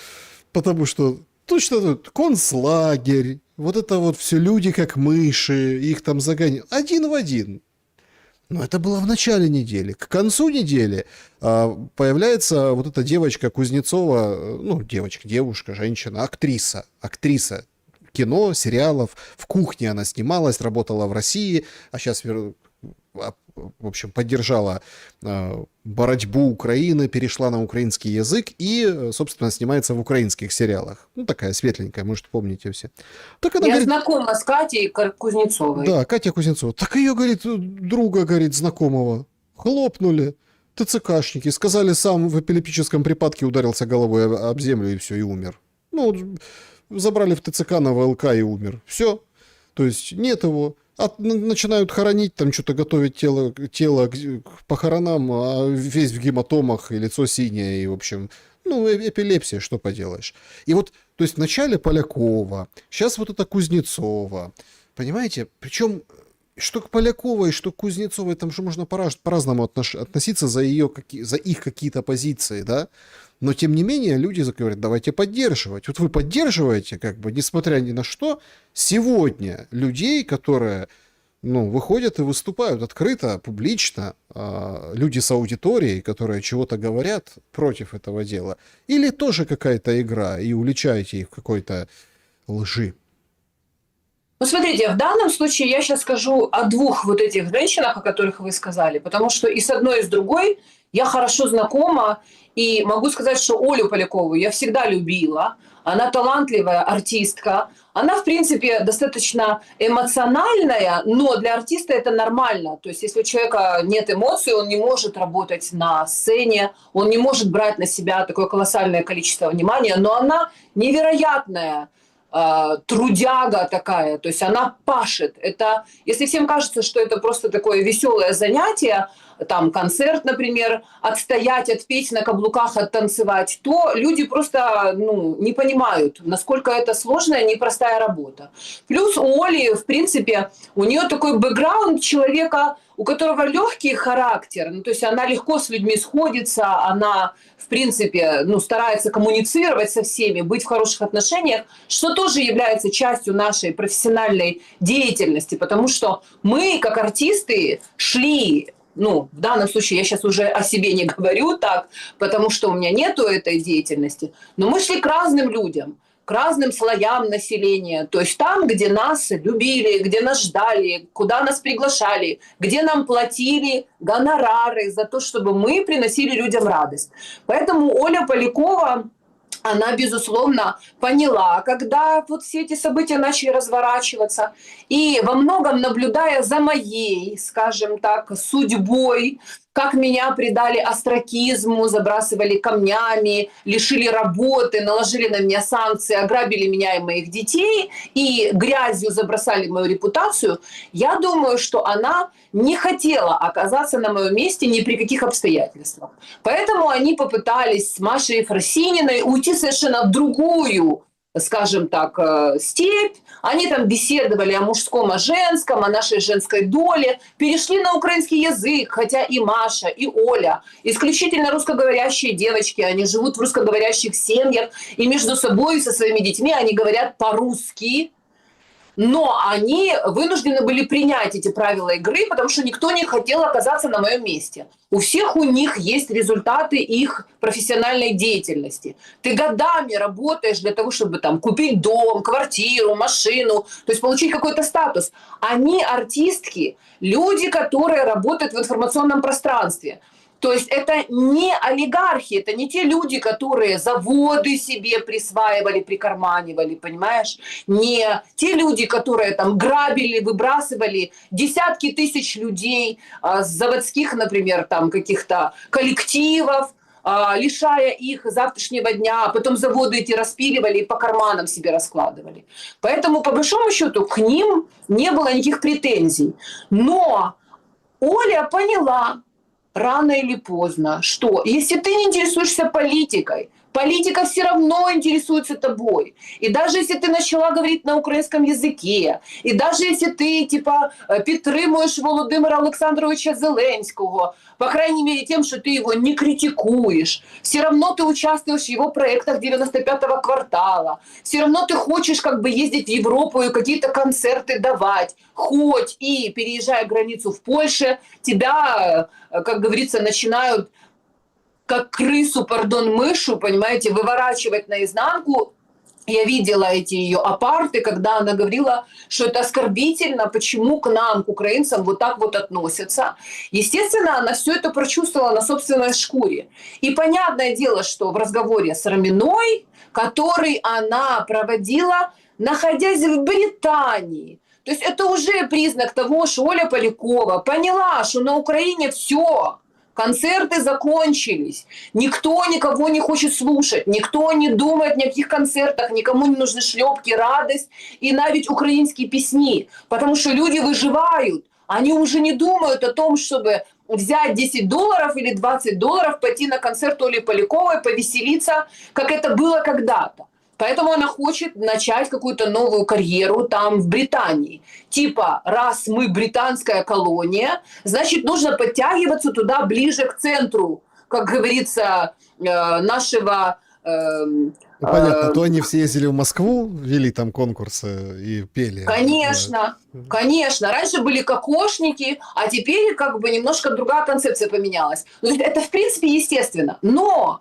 Потому что точно тут концлагерь, вот это вот все люди как мыши, их там загоняют. Один в один. Но это было в начале недели. К концу недели появляется вот эта девочка Кузнецова, ну, девушка, женщина, актриса кино, сериалов. В кухне она снималась, работала в России, а сейчас, в общем, поддержала борьбу Украины, перешла на украинский язык и, собственно, снимается в украинских сериалах. Ну, такая светленькая, может, помните все. Так она Я говорит, знакома с Катей Кузнецовой. да, Катя Кузнецова. Так ее, говорит, друга, говорит, знакомого хлопнули. ТЦКшники. Сказали, сам в эпилептическом припадке ударился головой об землю и все, и умер. Ну, забрали в ТЦК на ВЛК и умер. Все. То есть нет его. Начинают хоронить, там что-то готовить тело к похоронам, а весь в гематомах, и лицо синее, и, в общем, ну, эпилепсия, что поделаешь. И вот, то есть, вначале Полякова, сейчас вот это Кузнецова, понимаете? Причем, что к Поляковой, что к Кузнецовой, там же можно по-разному относиться за их какие-то позиции, да? Но, тем не менее, люди говорят, давайте поддерживать. Вот вы поддерживаете, как бы, несмотря ни на что, сегодня людей, которые, ну, выходят и выступают открыто, публично, люди с аудиторией, которые чего-то говорят против этого дела. Или тоже какая-то игра, и уличаете их в какой-то лжи. Ну, смотрите, в данном случае я сейчас скажу о двух вот этих женщинах, о которых вы сказали, потому что и с одной, и с другой я хорошо знакома, и могу сказать, что Олю Полякову я всегда любила. Она талантливая артистка. Она, в принципе, достаточно эмоциональная, но для артиста это нормально. То есть если у человека нет эмоций, он не может работать на сцене, он не может брать на себя такое колоссальное количество внимания, но она невероятная трудяга такая, то есть она пашет. Это, если всем кажется, что это просто такое веселое занятие, там концерт, например, отстоять, отпеть на каблуках, оттанцевать, то люди просто не понимают, насколько это сложная, непростая работа. Плюс у Оли, в принципе, у нее такой бэкграунд человека, у которого легкий характер, то есть она легко с людьми сходится, она, в принципе, старается коммуницировать со всеми, быть в хороших отношениях, что тоже является частью нашей профессиональной деятельности, потому что мы, как артисты, шли, в данном случае я сейчас уже о себе не говорю так, потому что у меня нету этой деятельности, но мы шли к разным людям, к разным слоям населения, то есть там, где нас любили, где нас ждали, куда нас приглашали, где нам платили гонорары за то, чтобы мы приносили людям радость. Поэтому Оля Полякова, она, безусловно, поняла, когда вот все эти события начали разворачиваться, и во многом наблюдая за моей, скажем так, судьбой, как меня предали остракизму, забрасывали камнями, лишили работы, наложили на меня санкции, ограбили меня и моих детей и грязью забросали мою репутацию, я думаю, что она не хотела оказаться на моем месте ни при каких обстоятельствах. Поэтому они попытались с Машей Ефросининой уйти совершенно в другую, скажем так, степь. Они там беседовали о мужском, о женском, о нашей женской доле, перешли на украинский язык, хотя и Маша, и Оля исключительно русскоговорящие девочки, они живут в русскоговорящих семьях, и между собой и со своими детьми они говорят по-русски, но они вынуждены были принять эти правила игры, потому что никто не хотел оказаться на моем месте. У всех у них есть результаты их профессиональной деятельности. Ты годами работаешь для того, чтобы там купить дом, квартиру, машину, то есть получить какой-то статус. Они артистки, люди, которые работают в информационном пространстве. То есть это не олигархи, это не те люди, которые заводы себе присваивали, прикарманивали, понимаешь? Не те люди, которые там грабили, выбрасывали десятки тысяч людей с заводских, например, там каких-то коллективов, лишая их завтрашнего дня, а потом заводы эти распиливали и по карманам себе раскладывали. Поэтому, по большому счету, к ним не было никаких претензий. Но Оля поняла, рано или поздно, что если ты не интересуешься политикой, политика все равно интересуется тобой. И даже если ты начала говорить на украинском языке, и даже если ты, типа, підтримуєш Володимира Олександровича Зеленского, по крайней мере тем, что ты его не критикуешь, все равно ты участвуешь в его проектах 95-го квартала, все равно ты хочешь как бы ездить в Европу и какие-то концерты давать, хоть и переезжая границу в Польше, тебя, как говорится, начинают как крысу, пардон, мышу, понимаете, выворачивать наизнанку. Я видела эти ее апарты, когда она говорила, что это оскорбительно, почему к нам, к украинцам, вот так вот относятся. Естественно, она все это прочувствовала на собственной шкуре. И понятное дело, что в разговоре с Раминой, который она проводила, находясь в Британии, то есть это уже признак того, что Оля Полякова поняла, что на Украине все. Концерты закончились. Никто никого не хочет слушать. Никто не думает ни о каких концертах. Никому не нужны шлепки, радость и навіть украинские песни. Потому что люди выживают. Они уже не думают о том, чтобы взять $10 или $20, пойти на концерт Оли Поляковой, повеселиться, как это было когда-то. Поэтому она хочет начать какую-то новую карьеру там в Британии. Типа, раз мы британская колония, значит, нужно подтягиваться туда ближе к центру, как говорится, нашего... Понятно, то они все ездили в Москву, вели там конкурсы и пели. Конечно, конечно. Раньше были кокошники, а теперь как бы немножко другая концепция поменялась. Это, в принципе, естественно. Но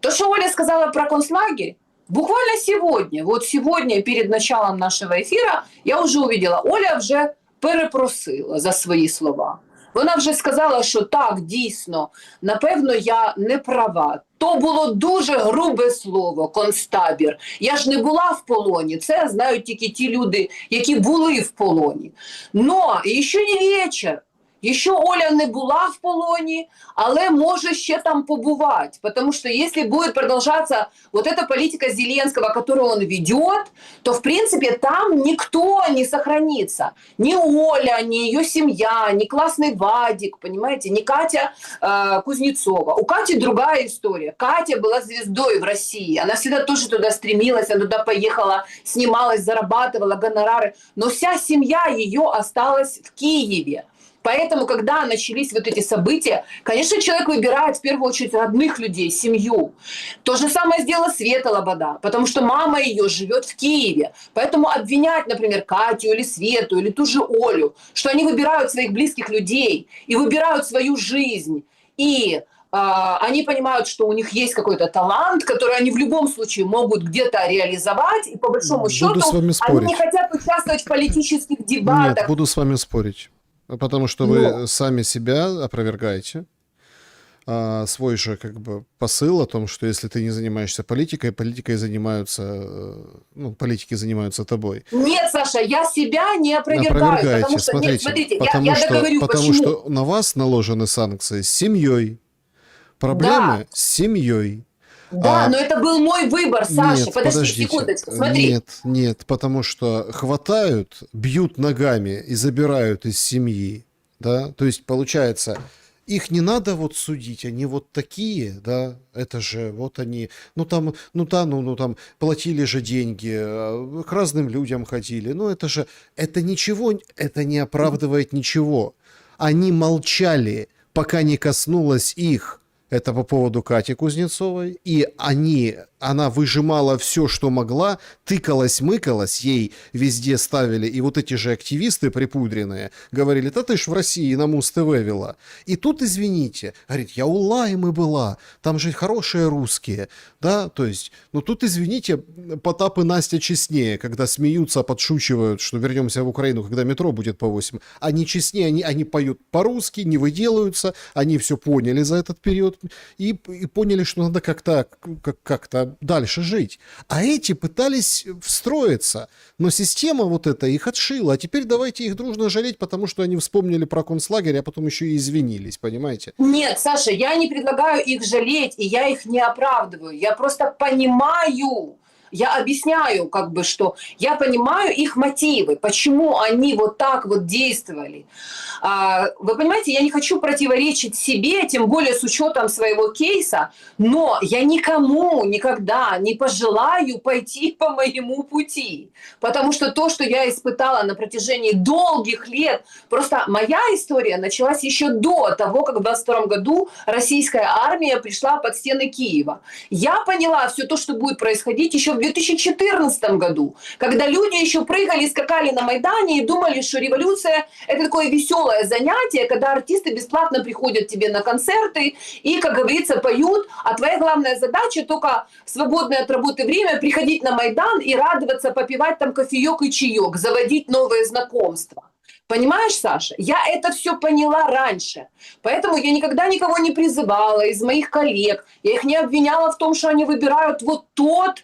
то, что Оля сказала про концлагерь, буквально сегодня, вот сегодня перед началом нашего эфира, я уже увидела, Оля вже перепросила за свої слова. Вона вже сказала, що так, дійсно, напевно, я не права. То було дуже грубе слово, концтабір. Я ж не була в полоні, це знають тільки ті люди, які були в полоні. Но ще не вечір. Еще Оля не була в полоні, але може ще там побывать. Потому что если будет продолжаться вот эта политика Зеленского, которую он ведет, то в принципе там никто не сохранится. Ни Оля, ни ее семья, ни классный Вадик, понимаете, ни Катя Кузнецова. У Кати другая история. Катя была звездой в России. Она всегда тоже туда стремилась, она туда поехала, снималась, зарабатывала гонорары. Но вся семья ее осталась в Киеве. Поэтому, когда начались вот эти события, конечно, человек выбирает в первую очередь родных людей, семью. То же самое сделала Света Лобода, потому что мама ее живет в Киеве. Поэтому обвинять, например, Катю или Свету, или ту же Олю, что они выбирают своих близких людей и выбирают свою жизнь, и они понимают, что у них есть какой-то талант, который они в любом случае могут где-то реализовать, и по большому счету они не хотят участвовать в политических дебатах. Нет, буду с вами спорить. Потому что вы сами себя опровергаете. свой же как бы посыл о том, что если ты не занимаешься политикой, политики занимаются тобой. Нет, Саша, я себя не опровергаю, Опровергаете, потому что, нет, смотрите, смотрите, потому я что, договорю, потому почему. что на вас наложены санкции с семьей, проблемы с семьей. Да, но это был мой выбор, Саша. Нет, Подожди, подождите. секундочку, смотри. Нет, потому что хватают, бьют ногами и забирают из семьи, да, то есть получается, их не надо вот судить, они вот такие, да, это же вот они, там платили же деньги, к разным людям ходили, это ничего, это не оправдывает ничего. Они молчали, пока не коснулось их. Это по поводу Кати Кузнецовой. И она выжимала все, что могла, тыкалась-мыкалась, ей везде ставили. И вот эти же активисты припудренные говорили, да ты ж в России на Муз-ТВ вела. И тут, извините, говорит, я у Лаймы была, там же хорошие русские. Да, то есть, тут, извините, Потап и Настя честнее, когда смеются, подшучивают, что вернемся в Украину, когда метро будет по 8. Они честнее, они поют по-русски, не выделаются, они все поняли за этот период и поняли, что надо как-то дальше жить. А эти пытались встроиться, но система вот эта их отшила, а теперь давайте их дружно жалеть, потому что они вспомнили про концлагерь, а потом еще и извинились, понимаете? Нет, Саша, я не предлагаю их жалеть, и я их не оправдываю. Я просто понимаю, я объясняю, что я понимаю их мотивы, почему они вот так вот действовали. Вы понимаете, я не хочу противоречить себе, тем более с учетом своего кейса, но я никому никогда не пожелаю пойти по моему пути. Потому что то, что я испытала на протяжении долгих лет, просто моя история началась еще до того, как в 22 году российская армия пришла под стены Киева. Я поняла все то, что будет происходить еще в 2014 году, когда люди еще прыгали, скакали на Майдане и думали, что революция – это такое веселое занятие, когда артисты бесплатно приходят тебе на концерты и, как говорится, поют, а твоя главная задача только в свободное от работы время приходить на Майдан и радоваться, попивать там кофеек и чаек, заводить новые знакомства. Понимаешь, Саша, я это все поняла раньше, поэтому я никогда никого не призывала из моих коллег, я их не обвиняла в том, что они выбирают вот тот,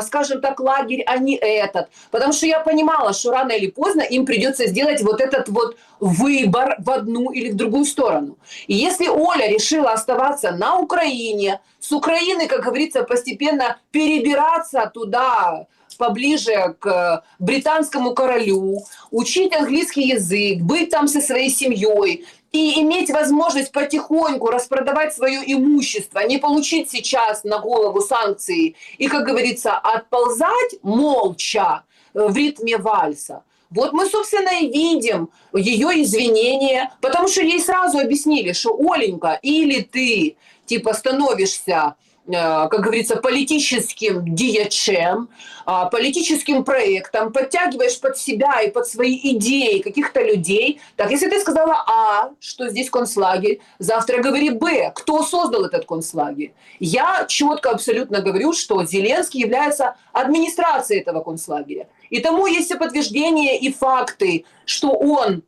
скажем так, лагерь, а не этот, потому что я понимала, что рано или поздно им придется сделать вот этот вот выбор в одну или в другую сторону. И если Оля решила оставаться на Украине, с Украины, как говорится, постепенно перебираться туда, поближе к британскому королю, учить английский язык, быть там со своей семьей и иметь возможность потихоньку распродавать свое имущество, не получить сейчас на голову санкции и, как говорится, отползать молча в ритме вальса. Вот мы, собственно, и видим ее извинения, потому что ей сразу объяснили, что, Оленька, или ты типа становишься, как говорится, политическим дьячем, политическим проектом, подтягиваешь под себя и под свои идеи каких-то людей. Так, если ты сказала А, что здесь концлагерь, завтра говори Б, кто создал этот концлагерь. Я четко абсолютно говорю, что Зеленский является администрацией этого концлагеря. И тому есть и подтверждения, и факты, что он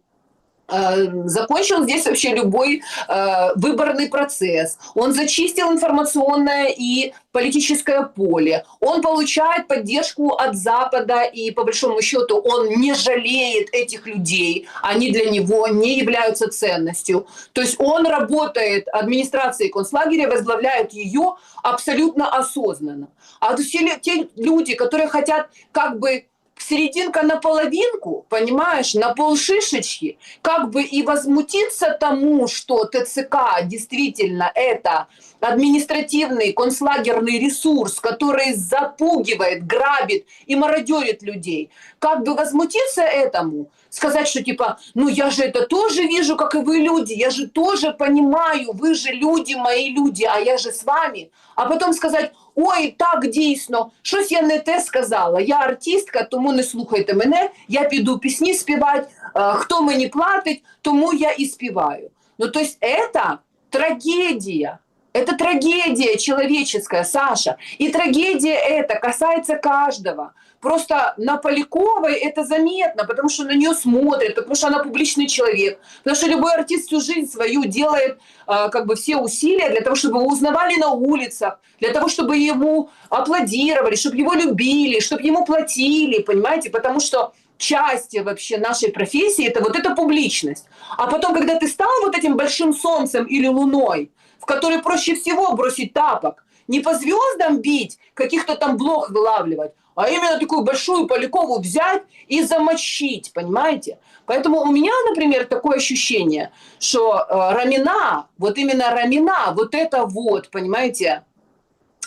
закончил здесь вообще любой выборный процесс. Он зачистил информационное и политическое поле. Он получает поддержку от Запада, и по большому счету он не жалеет этих людей. Они для него не являются ценностью. То есть он работает администрацией концлагеря, возглавляет ее абсолютно осознанно. А все те люди, которые хотят как бы серединка на половинку, понимаешь, на полшишечки, как бы и возмутиться тому, что ТЦК действительно это административный концлагерный ресурс, который запугивает, грабит и мародерит людей. Как бы возмутиться этому, сказать, что типа, я же это тоже вижу, как и вы люди, я же тоже понимаю, вы же люди, мои люди, а я же с вами. А потом сказать, ой, так дійсно, щось я не те сказала, я артистка, тому не слухайте мене, я піду пісні співати, хто мені платить, тому я і співаю. То есть это трагедия. Это трагедия человеческая, Саша. И трагедия эта касается каждого. Просто на Поляковой это заметно, потому что на нее смотрят, потому что она публичный человек, потому что любой артист всю жизнь свою делает как бы все усилия для того, чтобы его узнавали на улицах, для того, чтобы ему аплодировали, чтобы его любили, чтобы ему платили, понимаете, потому что часть вообще нашей профессии – это вот эта публичность. А потом, когда ты стал вот этим большим солнцем или луной, в который проще всего бросить тапок, не по звездам бить, каких-то там блох вылавливать, а именно такую большую Полякову взять и замочить, понимаете? Поэтому у меня, например, такое ощущение, что Рамина, вот именно Рамина, вот это вот, понимаете,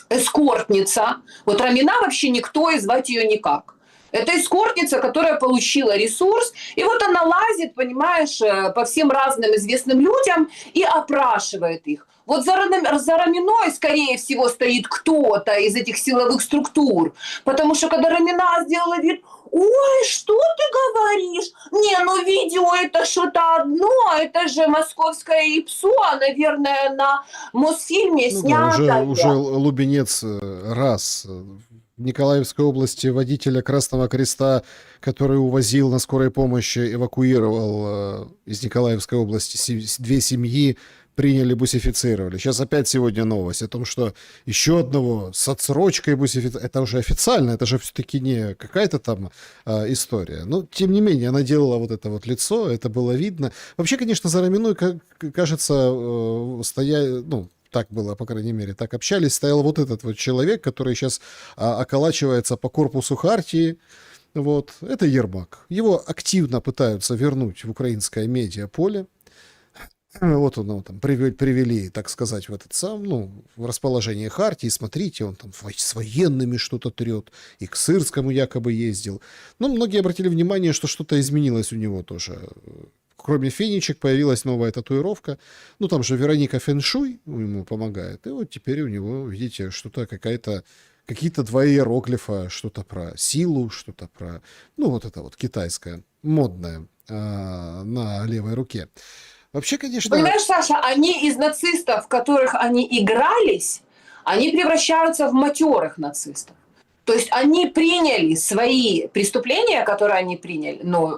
эскортница. Вот Рамина вообще никто, и звать ее никак. Это эскортница, которая получила ресурс, и вот она лазит, понимаешь, по всем разным известным людям и опрашивает их. Вот за Раминой, скорее всего, стоит кто-то из этих силовых структур, потому что когда Рамина сделала вид: ой, что ты говоришь? Не, ну видео это что-то одно, это же московское ИПСО, наверное, на Мосфильме снято. Да, уже Лубенец раз в Николаевской области водителя Красного Креста, который увозил на скорой помощи, эвакуировал из Николаевской области 2 семьи, приняли, бусифицировали. Сейчас опять сегодня новость о том, что еще одного с отсрочкой бусифицировали. Это уже официально, это же все-таки не какая-то там история. Но, тем не менее, она делала вот это вот лицо, это было видно. Вообще, конечно, за Раминой, кажется, так было, по крайней мере, так общались, стоял вот этот вот человек, который сейчас околачивается по корпусу Хартии. Вот. Это Ермак. Его активно пытаются вернуть в украинское медиаполе. Вот он там привели, так сказать, в этот в расположение Хартии. Смотрите, он там с военными что-то трет, и к Сырскому якобы ездил. Но многие обратили внимание, что что-то изменилось у него тоже. Кроме фенечек появилась новая татуировка. Там же Вероника Фэншуй ему помогает. И вот теперь у него, видите, что-то какие-то 2 иероглифа, что-то про силу, что-то про, вот это вот китайское, модное на левой руке. Вообще, конечно... Понимаешь, Саша, они из нацистов, в которых они игрались, они превращаются в матерых нацистов. То есть они приняли свои преступления, которые они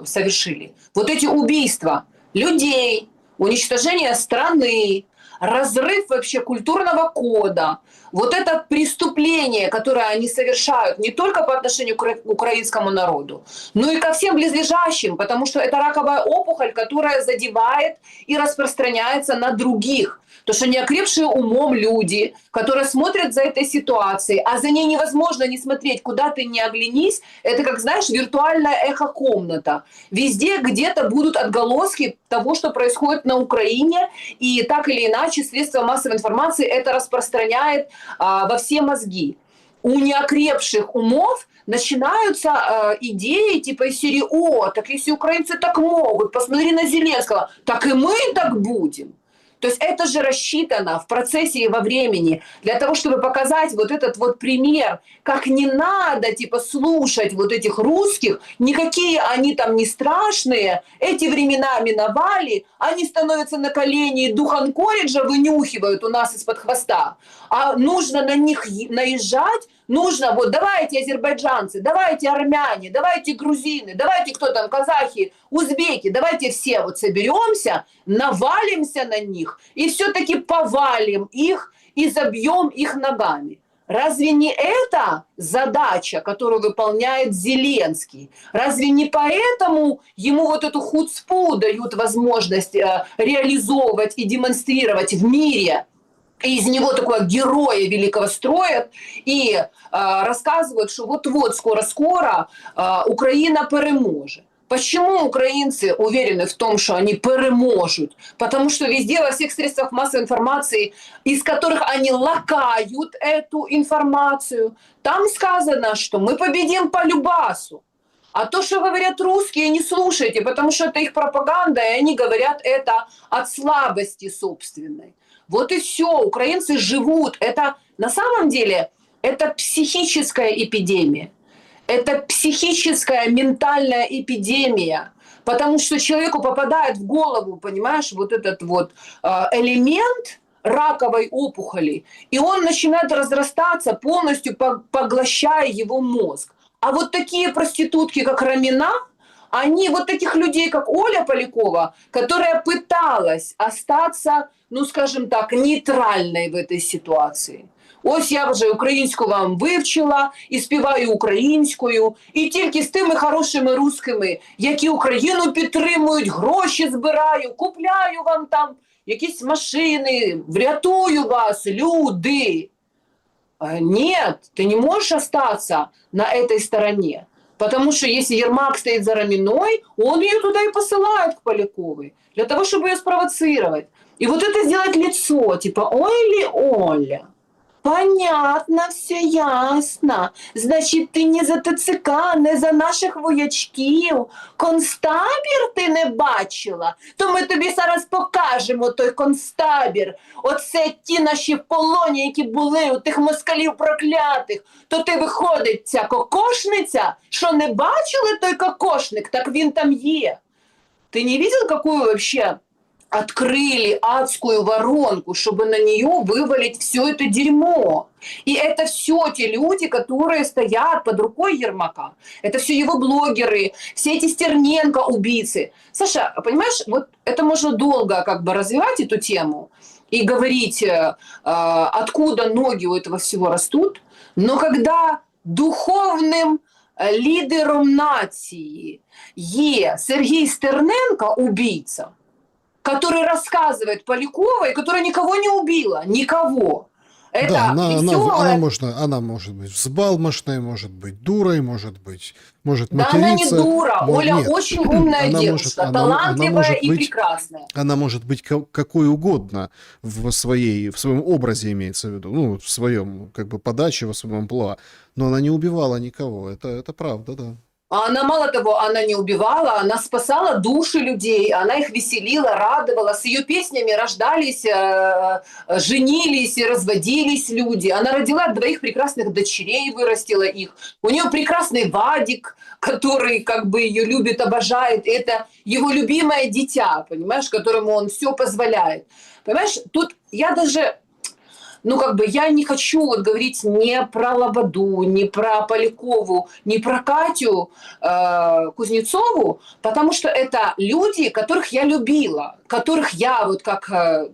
совершили. Вот эти убийства людей, уничтожение страны, разрыв вообще культурного кода. Вот это преступление, которое они совершают не только по отношению к украинскому народу, но и ко всем близлежащим, потому что это раковая опухоль, которая задевает и распространяется на других. Потому что неокрепшие умом люди, которые смотрят за этой ситуацией, а за ней невозможно не смотреть, куда ты ни оглянись, это, как знаешь, виртуальная эхокомната. Везде где-то будут отголоски того, что происходит на Украине, и так или иначе средства массовой информации это распространяет во все мозги. У неокрепших умов начинаются идеи типа из серии: «О, так если украинцы так могут, посмотри на Зеленского, так и мы так будем». То есть это же рассчитано в процессе и во времени для того, чтобы показать вот этот вот пример, как не надо слушать вот этих русских, никакие они там не страшные, эти времена миновали, они становятся на колени, дух Анкориджа вынюхивают у нас из-под хвоста, а нужно на них наезжать. Нужно, давайте азербайджанцы, давайте армяне, давайте грузины, давайте кто там, казахи, узбеки, давайте все соберемся, навалимся на них и все-таки повалим их и забьем их ногами. Разве не это задача, которую выполняет Зеленский? Разве не поэтому ему вот эту хуцпу дают возможность реализовывать и демонстрировать в мире? И из него такого героя великого строят и рассказывают, что вот-вот, скоро-скоро Украина переможе. Почему украинцы уверены в том, что они переможут? Потому что везде, во всех средствах массовой информации, из которых они лакают эту информацию, там сказано, что мы победим по любасу. А то, что говорят русские, не слушайте, потому что это их пропаганда, и они говорят это от слабости собственной. Вот и все, украинцы живут. Это на самом деле это психическая эпидемия. Это психическая ментальная эпидемия. Потому что человеку попадает в голову, понимаешь, вот этот вот элемент раковой опухоли, и он начинает разрастаться, полностью поглощая его мозг. А вот такие проститутки, как Рамина, они вот таких людей, как Оля Полякова, которая пыталась остаться, ну скажем так, нейтральной в этой ситуації. Ось я вже українську вам вивчила, і співаю українською, і тільки з тими хорошими русскими, які Україну підтримують, гроші збираю, купляю вам там якісь машини, врятую вас, люди. Нет, ты не можешь остаться на этой стороне. Потому что если Ермак стоит за Раминой, он ее туда и посылает к Поляковой. Для того, чтобы ее спровоцировать. И вот это сделать лицо, типа, ой ли Оля. Понятно, все ясно. Значить, ти не за ТЦК, не за наших воячків. Концтабір ти не бачила? То ми тобі зараз покажемо той концтабір. Оце ті наші в полоні, які були у тих москалів проклятих. То ти, виходить, ця кокошниця, що не бачили той кокошник, так він там є. Ти не видел, какую вообще открыли адскую воронку, чтобы на нее вывалить все это дерьмо. И это все те люди, которые стоят под рукой Ермака. Это все его блогеры, все эти Стерненко убийцы. Саша, понимаешь, вот это можно долго как бы развивать эту тему и говорить, откуда ноги у этого всего растут. Но когда духовным лидером нации Сергей Стерненко, убийца, который рассказывает Поляковой, которая никого не убила, никого. Это Да, веселая... она может быть взбалмошной, может быть дурой, может Да материться. она не дура, Оля Нет, очень умная она девушка, может талантливая и быть, прекрасная. она может быть какой угодно в своем образе, имеется в виду, ну, в своем как бы подаче, в своем амплуа, но она не убивала никого, это правда, да. А она, мало того, она не убивала, она спасала души людей, она их веселила, радовала. С ее песнями рождались, женились и разводились люди. Она родила 2 прекрасных дочерей, вырастила их. У нее прекрасный Вадик, который как бы ее любит, обожает. Это его любимое дитя, понимаешь, которому он все позволяет. Понимаешь, тут я даже... Ну, как бы я не хочу вот говорить не про Лободу, не про Полякову, не про Катю Кузнецову, потому что это люди, которых я любила, которых я вот как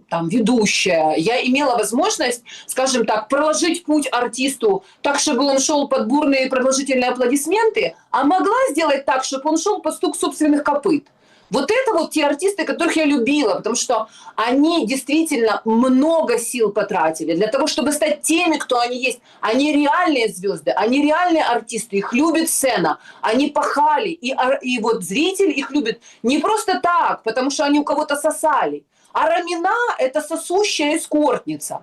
там ведущая, я имела возможность, скажем так, проложить путь артисту так, чтобы он шел под бурные продолжительные аплодисменты, а могла сделать так, чтобы он шел под стук собственных копыт. Вот это вот те артисты, которых я любила, потому что они действительно много сил потратили для того, чтобы стать теми, кто они есть. Они реальные звезды, они реальные артисты, их любит сцена, они пахали, и вот зритель их любит не просто так, потому что они у кого-то сосали. А Рамина – это сосущая эскортница.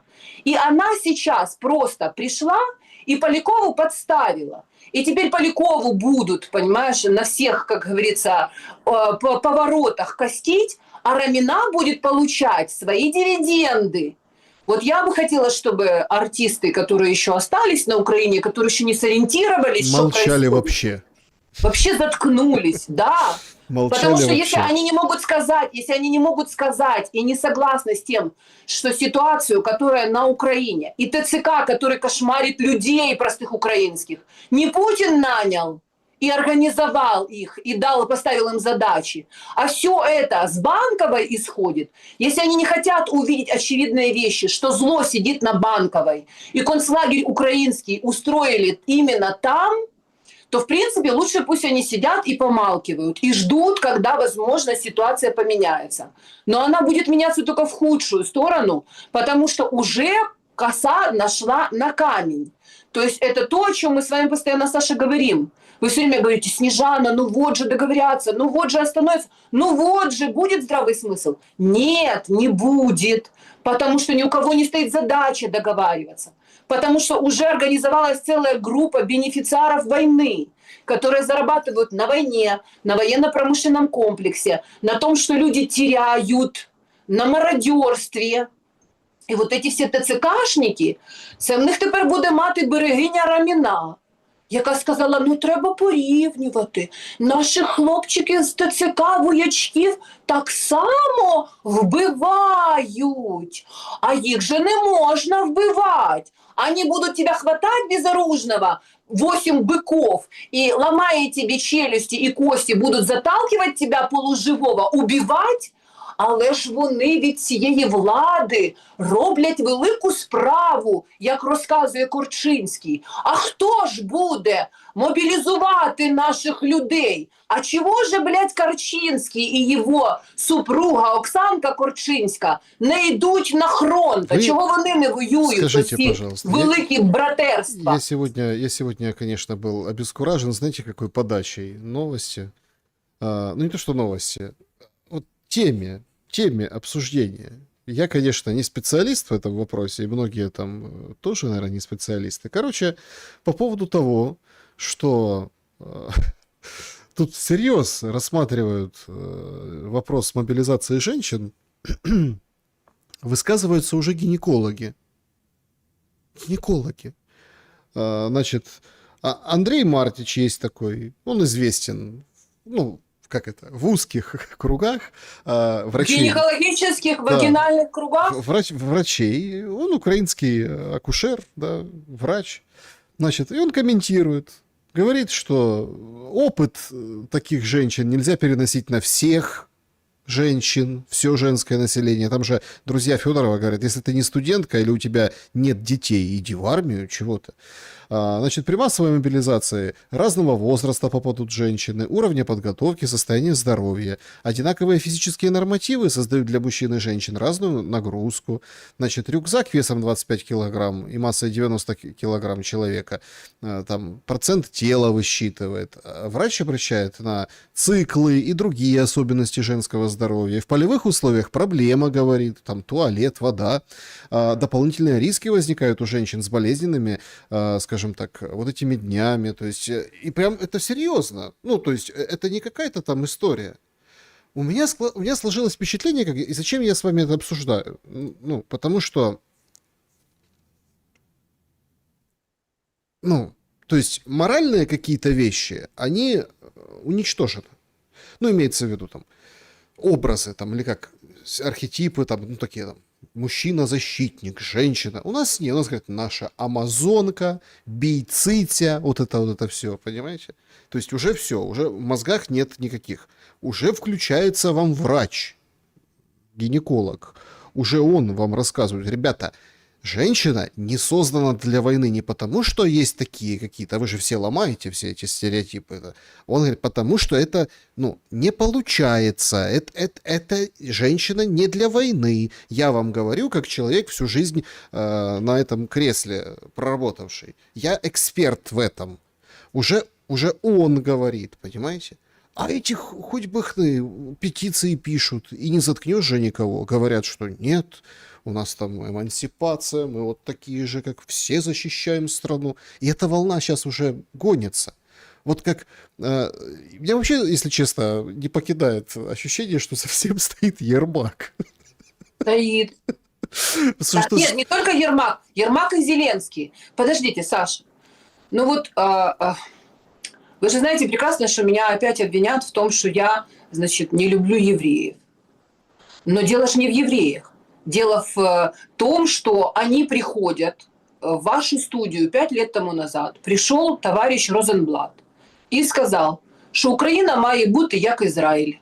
И она сейчас просто пришла и Полякову подставила. И теперь Полякову будут, понимаешь, на всех, как говорится, поворотах костить, а Рамина будет получать свои дивиденды. Вот я бы хотела, чтобы артисты, которые еще остались на Украине, которые еще не сориентировались, Молчали вообще. Вообще заткнулись, да. Молчали. Потому что вообще. если они не могут сказать и не согласны с тем, что ситуацию, которая на Украине, и ТЦК, который кошмарит людей простых украинских, не Путин нанял и организовал их, и поставил им задачи, а все это с Банковой исходит, если они не хотят увидеть очевидные вещи, что зло сидит на Банковой, и концлагерь украинский устроили именно там, то, в принципе, лучше пусть они сидят и помалкивают, и ждут, когда, возможно, ситуация поменяется. Но она будет меняться только в худшую сторону, потому что уже коса нашла на камень. То есть это то, о чем мы с вами постоянно, Саша, говорим. Вы все время говорите: Снежана, ну вот же договорятся, ну вот же остановится, ну вот же, будет здравый смысл? Нет, не будет, потому что ни у кого не стоит задача договариваться. Потому что уже организовалась целая группа бенефициаров войны, которые зарабатывают на войне, на военно-промышленном комплексе, на том, что люди теряют, на мародерстве. І от ці всі ТЦКшники, це в них тепер буде мати берегиня Раміна. яка сказала, ну треба порівнювати. Наші хлопчики з ТЦК воячків так само вбивають, а їх же не можна вбивати. Они будут тебя хватать безоружного, 8 быков, и ломая тебе челюсти и кости, будут заталкивать тебя полуживого, убивать. Але ж вони від цієї влади роблять велику справу, як розказує Корчинський. А хто ж буде мобілізувати наших людей? А чого же, блядь, Корчинський і його супруга Оксанка Корчинська не йдуть на фронт? Ви Чого вони не воюють? скажите, Оці пожалуйста, великі братерства. я сегодня, конечно, был обескуражен, знаете, какой подачей новости. Ну, не то, что новости, вот теме обсуждения. Я, конечно, не специалист в этом вопросе, и многие там тоже, наверное, не специалисты. Короче, по поводу того, что тут всерьез рассматривают вопрос мобилизации женщин, высказываются уже гинекологи. Гинекологи. Значит, Андрей Мартич есть такой, он известен, ну, как это, в узких кругах врачей. В гинекологических, вагинальных кругах? Врачей. Он украинский акушер, да, врач. Значит, и он комментирует, говорит, что опыт таких женщин нельзя переносить на всех женщин, все женское население. Там же друзья Федорова говорят, если ты не студентка или у тебя нет детей, иди в армию, чего-то. Значит, при массовой мобилизации разного возраста попадут женщины, уровня подготовки, состояния здоровья. Одинаковые физические нормативы создают для мужчин и женщин разную нагрузку. Значит, рюкзак весом 25 килограмм и массой 90 килограмм человека, там, процент тела высчитывает. Врач обращает на циклы и другие особенности женского здоровья. В полевых условиях проблема, говорит, там, туалет, вода. Дополнительные риски возникают у женщин с болезненными, скажем так, вот этими днями, то есть, и прям это серьезно, ну, то есть, это не какая-то там история. У меня сложилось впечатление, и зачем я с вами это обсуждаю? Ну, потому что, ну, то есть, моральные какие-то вещи, они уничтожены. Ну, имеется в виду, там, образы, там, или как, архетипы, там, ну, такие, там, мужчина-защитник, женщина. У нас нет, у нас, говорят, наша амазонка, бейцитя, вот это все, понимаете? То есть уже все, уже в мозгах нет никаких. Уже включается вам врач, гинеколог. Уже он вам рассказывает, ребята, женщина не создана для войны не потому, что есть такие какие-то, вы же все ломаете все эти стереотипы. Он говорит, потому что это, ну, не получается. Это женщина не для войны. Я вам говорю, как человек всю жизнь на этом кресле проработавший. Я эксперт в этом. Уже он говорит, понимаете? А эти хоть бы хны петиции пишут, и не заткнешь же никого. Говорят, что нет, у нас там эмансипация, мы вот такие же, как все, защищаем страну. И эта волна сейчас уже гонится. Вот как... меня вообще, если честно, не покидает ощущение, что совсем стоит Ермак. Стоит. Нет, не только Ермак. Ермак и Зеленский. Подождите, Саша. Ну вот... Вы же знаете прекрасно, что меня опять обвинят в том, что я, значит, не люблю евреев. Но дело же не в евреях. Дело в том, что они приходят в вашу студию 5 лет тому назад. Пришел товарищ Розенблат и сказал, что Украина має бути як Израиль.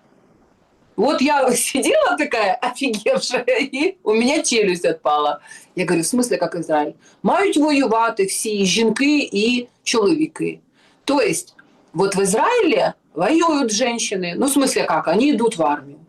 Вот я сидела такая офигевшая, и у меня челюсть отпала. Я говорю, в смысле как Израиль? Мають воювати всі жінки і чоловіки. То есть, вот в Израиле воюют женщины. Ну, в смысле как? Они идут в армию.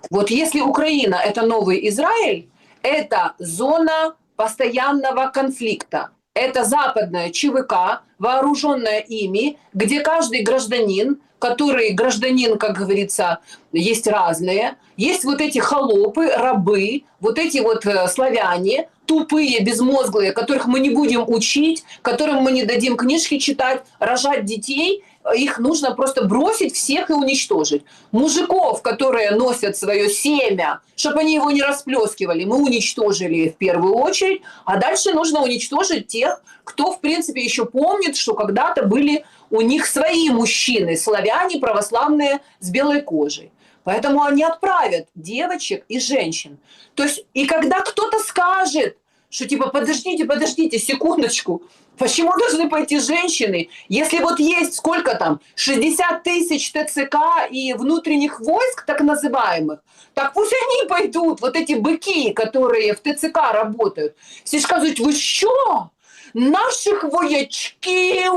Вот если Украина – это новый Израиль, это зона постоянного конфликта. Это западная ЧВК, вооруженная ими, где каждый гражданин, который гражданин, как говорится, есть разные, есть вот эти холопы, рабы, вот эти вот славяне, тупые, безмозглые, которых мы не будем учить, которым мы не дадим книжки читать, рожать детей их нужно просто бросить всех и уничтожить. Мужиков, которые носят свое семя, чтобы они его не расплескивали, мы уничтожили в первую очередь, а дальше нужно уничтожить тех, кто, в принципе, еще помнит, что когда-то были у них свои мужчины, славяне, православные, с белой кожей. Поэтому они отправят девочек и женщин. То есть, и когда кто-то скажет, что типа подождите, секундочку, почему должны пойти женщины, если вот есть сколько там, 60 тысяч ТЦК и внутренних войск так называемых, так пусть они пойдут, вот эти быки, которые в ТЦК работают. Все скажут, ви що? Наших воячків,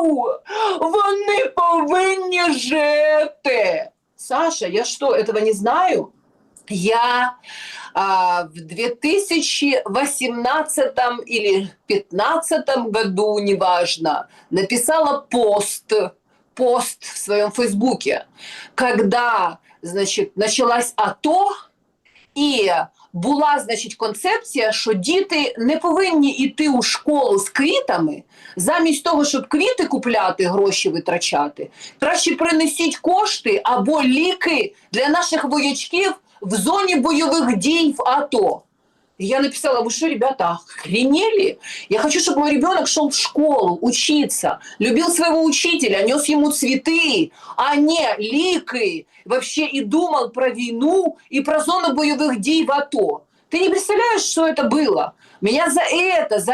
вони повинні жити. Саша, я что, этого не знаю? Я в 2018 или 2015 году, неважно, написала пост в своем фейсбуке, когда, значит, началась АТО, і була, значить, концепція, що діти не повинні йти у школу з квітами, замість того, щоб квіти купляти, гроші витрачати, краще принесіть кошти або ліки для наших воячків в зоні бойових дій в АТО. И я написала, вы что, ребята, охренели? Я хочу, чтобы мой ребенок шел в школу, учиться, любил своего учителя, нес ему цветы, а не лики, вообще и думал про войну и про зону боевых дій в АТО. Ты не представляешь, что это было? Меня за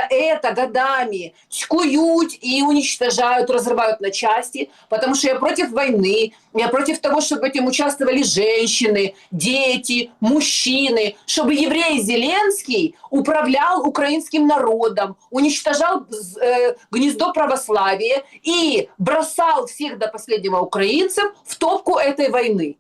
это годами скуют и уничтожают, разрывают на части, потому что я против войны, я против того, чтобы в этом участвовали женщины, дети, мужчины, чтобы еврей Зеленский управлял украинским народом, уничтожал гнездо православия и бросал всех до последнего украинцев в топку этой войны.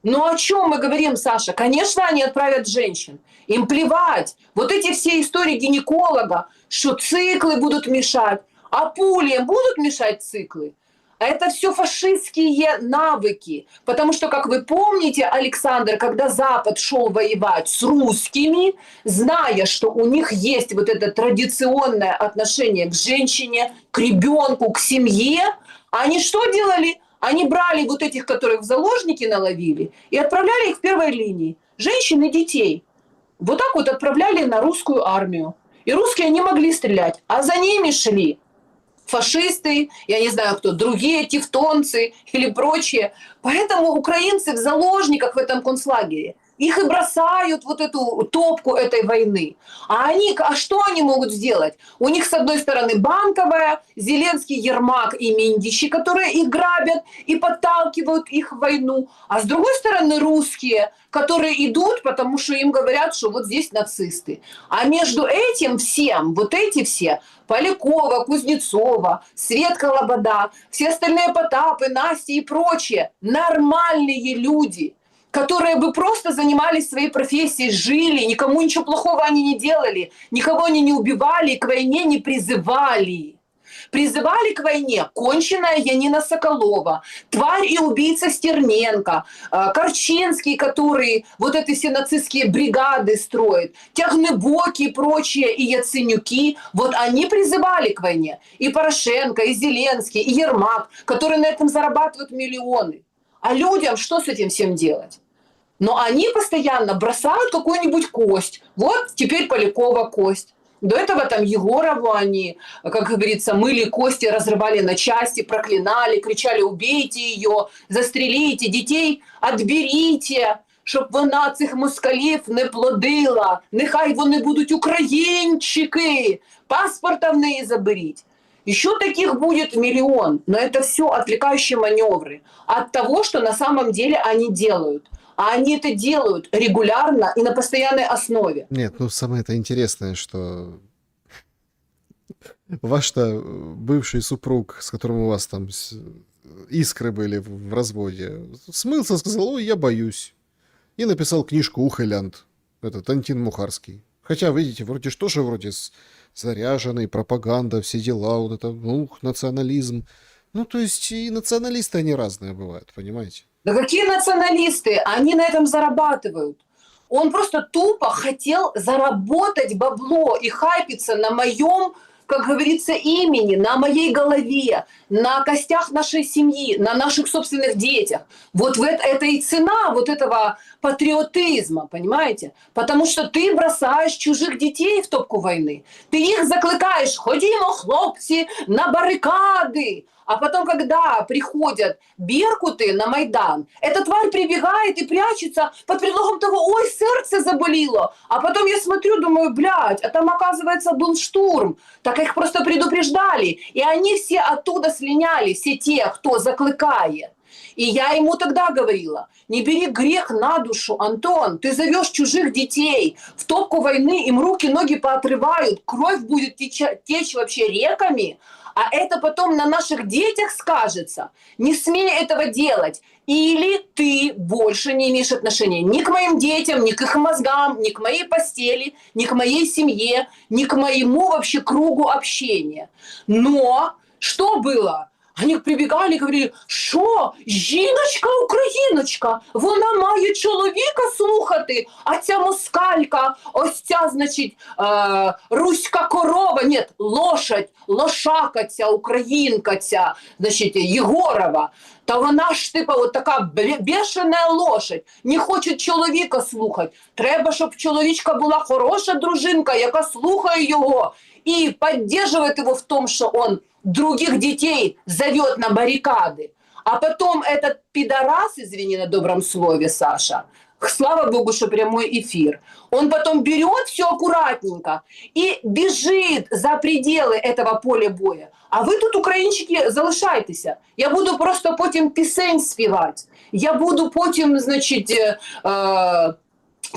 Но о чем мы говорим, Саша? Конечно, они отправят женщин. Им плевать. Вот эти все истории гинеколога, что циклы будут мешать, а пули им будут мешать циклы. А это все фашистские навыки. Потому что, как вы помните, Александр, когда Запад шел воевать с русскими, зная, что у них есть вот это традиционное отношение к женщине, к ребенку, к семье, они что делали? Они брали вот этих, которых в заложники наловили, и отправляли их в первой линии. Женщин и детей. Вот так вот отправляли на русскую армию. И русские не могли стрелять, а за ними шли фашисты, я не знаю кто, другие тевтонцы или прочие. Поэтому украинцы в заложниках в этом концлагере. Их и бросают вот эту топку этой войны. А что они могут сделать? У них с одной стороны Банковая, Зеленский, Ермак и Миндичи, которые их грабят и подталкивают их в войну. А с другой стороны русские, которые идут, потому что им говорят, что вот здесь нацисты. А между этим всем, вот эти все, Полякова, Кузнецова, Светка Лобода, все остальные Потапы, Насти и прочие, нормальные люди, которые бы просто занимались своей профессией, жили, никому ничего плохого они не делали, никого они не убивали, к войне не призывали. Призывали к войне конченая Янина Соколова, тварь и убийца Стерненко, Корчинский, который вот эти все нацистские бригады строит, Тягнебоки и прочие, и Яценюки, вот они призывали к войне. И Порошенко, и Зеленский, и Ермак, которые на этом зарабатывают миллионы. А людям что с этим всем делать? Но они постоянно бросают какую-нибудь кость. Вот теперь Полякова кость. До этого там Егорову они, как говорится, мыли кости, разрывали на части, проклинали, кричали: убейте ее, застрелите, детей отберите, щоб вона цих москалів не плодила. Нехай вони будуть українчики, паспорта в неї заберіть. Еще таких будет миллион, но это все отвлекающие маневры от того, что на самом деле они делают. А они это делают регулярно и на постоянной основе. Нет, ну самое это интересное, что ваш-то бывший супруг, с которым у вас там искры были в разводе, смылся, сказал: ой, я боюсь. И написал книжку «Ухилянт», этот Антин Мухарский. Хотя, видите, вроде что же вроде заряженный, пропаганда, все дела, вот это, национализм. Ну, то есть и националисты, они разные бывают, понимаете? Да какие националисты? Они на этом зарабатывают. Он просто тупо хотел заработать бабло и хайпиться на моем как говорится, имени на моей голове, на костях нашей семьи, на наших собственных детях. Вот это и цена вот этого патриотизма, понимаете? Потому что ты бросаешь чужих детей в топку войны. Ты их закликаешь: ходімо, хлопці, на баррикады. А потом, когда приходят беркуты на Майдан, эта тварь прибегает и прячется под предлогом того: ой, сердце заболело. А потом я смотрю, думаю, блядь, а там, оказывается, был штурм. Так их просто предупреждали. И они все оттуда слиняли, все те, кто закликает. И я ему тогда говорила: не бери грех на душу, Антон, ты зовешь чужих детей в топку войны, им руки, ноги поотрывают, кровь будет течь вообще реками, а это потом на наших детях скажется. Не смей этого делать. Или ты больше не имеешь отношения ни к моим детям, ни к их мозгам, ни к моей постели, ни к моей семье, ни к моему вообще кругу общения. Но что было? Они прибігали і говорили: що, жіночка-україночка, вона має чоловіка слухати, а ця москалька, ось ця, значить, руська корова, ні, лошадь, лошака ця, українка ця, значить, Єгорова, та вона ж, типа, от така бешена лошадь, не хоче чоловіка слухати. Треба, щоб в чоловічка була хороша дружинка, яка слухає його і підтримує його в тому, що він других детей зовет на баррикады. А потом этот пидорас, извини на добром слове, Саша, слава богу, что прямой эфир, он потом берет все аккуратненько и бежит за пределы этого поля боя. А ви тут, українчики, залишайтеся. Я буду просто потім пісень співати. Я буду потім, значить,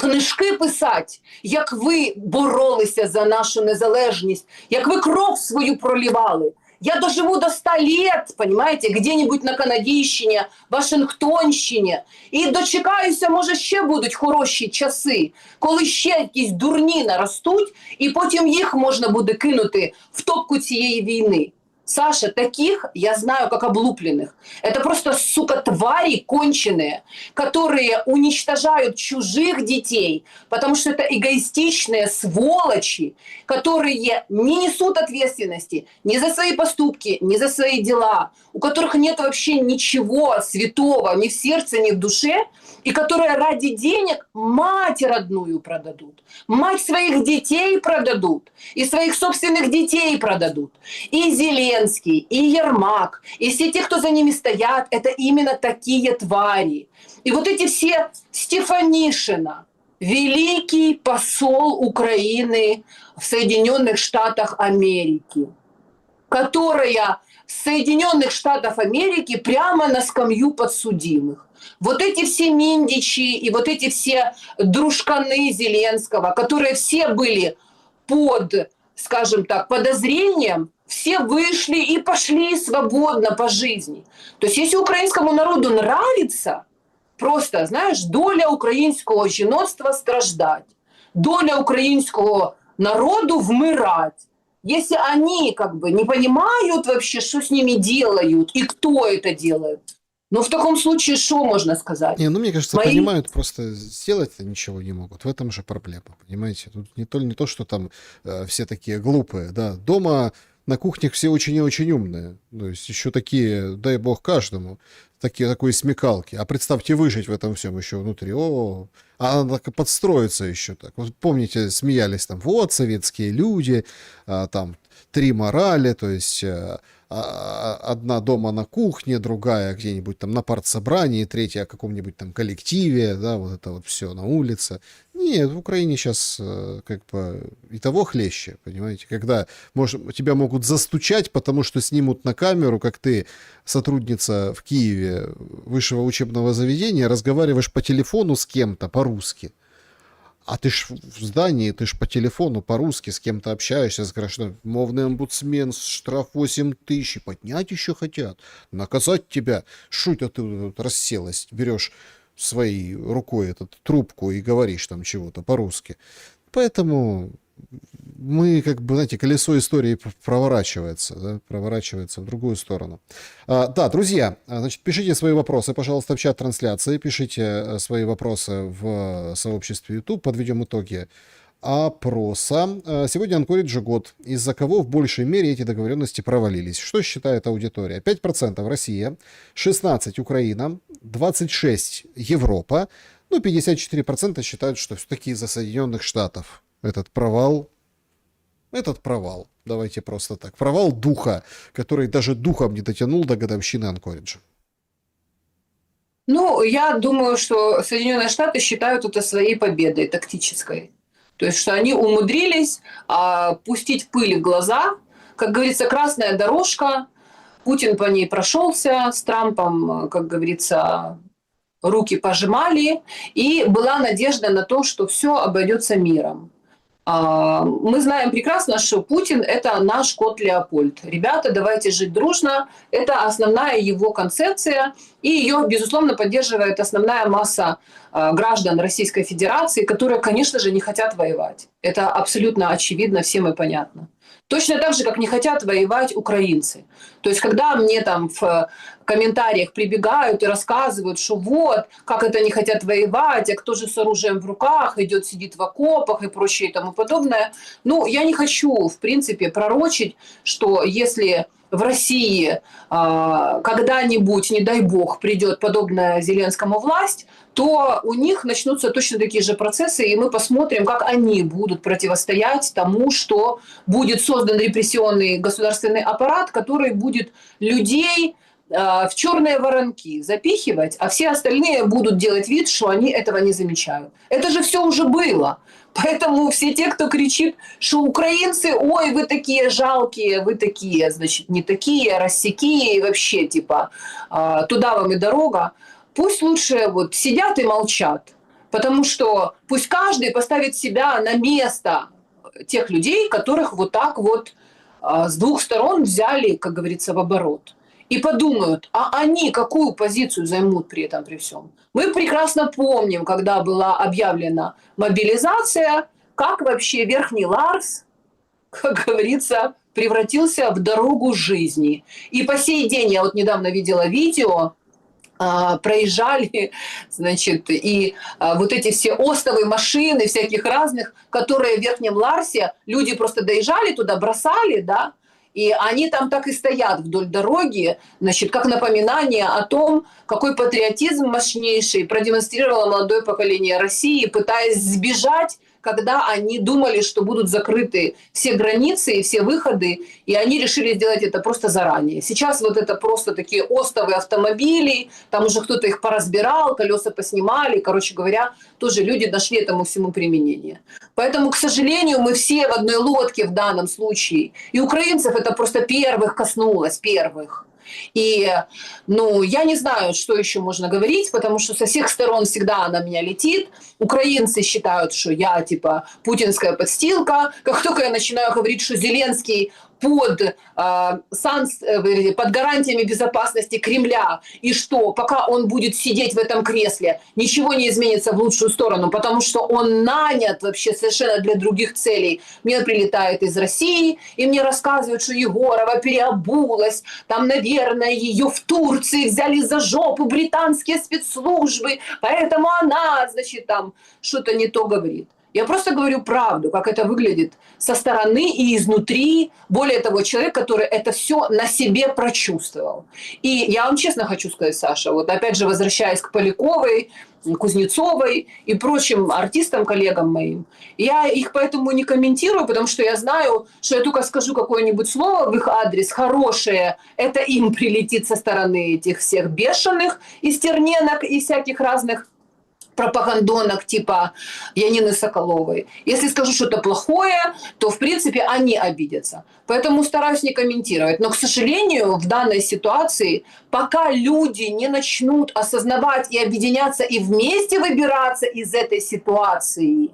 книжки писати, як ви боролися за нашу незалежність, як ви кров свою пролівали. Я доживу до 100 лет, понимаете, где-нибудь на Канадійщині, Вашингтонщині. І дочекаюся, може, ще будуть хороші часи, коли ще якісь дурні наростуть, і потім їх можна буде кинути в топку цієї війни. Саша, таких я знаю как облупленных. Это просто, сука, твари конченые, которые уничтожают чужих детей, потому что это эгоистичные сволочи, которые не несут ответственности ни за свои поступки, ни за свои дела, у которых нет вообще ничего святого ни в сердце, ни в душе, и которые ради денег мать родную продадут, мать своих детей продадут, и своих собственных детей продадут. И Зеленский, и Ермак, и все те, кто за ними стоят, это именно такие твари. И вот эти все Стефанишина, великий посол Украины в Соединенных Штатах Америки, которая с Соединенных Штатов Америки прямо на скамью подсудимых. Вот эти все Миндичи и вот эти все дружканы Зеленского, которые все были под, скажем так, подозрением, все вышли и пошли свободно по жизни. То есть если украинскому народу нравится, просто, знаешь, доля українського жіноцтва страждать, доля українського народу вмирать. Если они как бы не понимают вообще, что с ними делают и кто это делает, ну в таком случае что можно сказать? Не, ну мне кажется, понимают, просто сделать-то ничего не могут. В этом же проблема, понимаете? Тут не то, что там все такие глупые, да. Дома на кухнях все очень и очень умные. То есть еще такие, дай бог каждому, такой смекалки. А представьте выжить в этом всем еще внутри. А она так подстроится еще так. Вот помните, смеялись там, вот советские люди, там 3 морали, то есть одна дома на кухне, другая где-нибудь там на партсобрании, третья о каком-нибудь там коллективе, да, вот это вот все на улице. Нет, в Украине сейчас как бы и того хлеще, понимаете, когда тебя могут застучать, потому что снимут на камеру, как ты, сотрудница в Киеве высшего учебного заведения, разговариваешь по телефону с кем-то по-русски. А ты ж в здании, ты ж по телефону по-русски с кем-то общаешься, скажешь, что мовный омбудсмен, штраф 8 тысяч, поднять еще хотят, наказать тебя. Шутя ты тут расселась, берешь своей рукой эту трубку и говоришь там чего-то по-русски. Поэтому мы, как бы, знаете, колесо истории проворачивается, да, проворачивается в другую сторону. Да, друзья, значит, пишите свои вопросы, пожалуйста, в чат трансляции, пишите свои вопросы в сообществе YouTube, подведем итоги опроса. Сегодня Анкоридж год. Из-за кого в большей мере эти договоренности провалились? Что считает аудитория? 5% Россия, 16% Украина, 26% Европа, ну 54% считают, что все-таки из-за Соединенных Штатов этот провал. Давайте просто так. Провал духа, который даже духом не дотянул до годовщины Анкориджа. Ну, я думаю, что Соединенные Штаты считают это своей победой тактической. То есть, что они умудрились пустить пыль в глаза. Как говорится, красная дорожка. Путин по ней прошелся с Трампом, как говорится, руки пожимали. И была надежда на то, что все обойдется миром. Мы знаем прекрасно, что Путин – это наш кот Леопольд. Ребята, давайте жить дружно. Это основная его концепция. И ее, безусловно, поддерживает основная масса граждан Российской Федерации, которые, конечно же, не хотят воевать. Это абсолютно очевидно, всем и понятно. Точно так же, как не хотят воевать украинцы. То есть, когда мне там в комментариях прибегают и рассказывают, что вот, как это не хотят воевать, а кто же с оружием в руках идет, сидит в окопах и прочее и тому подобное. Ну, я не хочу, в принципе, пророчить, что если в России когда-нибудь, не дай бог, придет подобная Зеленскому власть, то у них начнутся точно такие же процессы, и мы посмотрим, как они будут противостоять тому, что будет создан репрессионный государственный аппарат, который будет людей в черные воронки запихивать, а все остальные будут делать вид, что они этого не замечают. Это же все уже было. Поэтому все те, кто кричит, что украинцы, ой, вы такие жалкие, вы такие, значит, не такие, рассякие, и вообще, типа, туда вам и дорога, пусть лучше вот сидят и молчат. Потому что пусть каждый поставит себя на место тех людей, которых вот так вот с двух сторон взяли, как говорится, в оборот. И подумают, а они какую позицию займут при этом, при всем. Мы прекрасно помним, когда была объявлена мобилизация, как вообще Верхний Ларс, как говорится, превратился в дорогу жизни. И по сей день, я вот недавно видела видео, проезжали, значит, и вот эти все остовы машины всяких разных, которые в Верхнем Ларсе, люди просто доезжали туда, бросали, да, и они там так и стоят вдоль дороги, значит, как напоминание о том, какой патриотизм мощнейший продемонстрировало молодое поколение России, пытаясь сбежать, когда они думали, что будут закрыты все границы и все выходы, и они решили сделать это просто заранее. Сейчас вот это просто такие остовы автомобилей, там уже кто-то их поразбирал, колеса поснимали, короче говоря, тоже люди нашли этому всему применение. Поэтому, к сожалению, мы все в одной лодке в данном случае. И украинцев это просто первых коснулось, первых. И, ну, я не знаю, что еще можно говорить, потому что со всех сторон всегда она меня летит. Украинцы считают, что я, типа, путинская подстилка. Как только я начинаю говорить, что Зеленский под гарантиями безопасности Кремля, и что пока он будет сидеть в этом кресле, ничего не изменится в лучшую сторону, потому что он нанят вообще совершенно для других целей. Мне прилетает из России, и мне рассказывают, что Егорова переобулась, там, наверное, ее в Турции взяли за жопу британские спецслужбы, поэтому она, значит, там что-то не то говорит. Я просто говорю правду, как это выглядит со стороны и изнутри. Более того, человек, который это все на себе прочувствовал. И я вам честно хочу сказать, Саша, вот опять же возвращаясь к Поляковой, Кузнецовой и прочим артистам, коллегам моим, я их поэтому не комментирую, потому что я знаю, что я только скажу какое-нибудь слово в их адрес хорошее, это им прилетит со стороны этих всех бешеных истерненок и всяких разных пропагандонок типа Янины Соколовой. Если скажу что-то плохое, то, в принципе, они обидятся. Поэтому стараюсь не комментировать. Но, к сожалению, в данной ситуации, пока люди не начнут осознавать и объединяться и вместе выбираться из этой ситуации,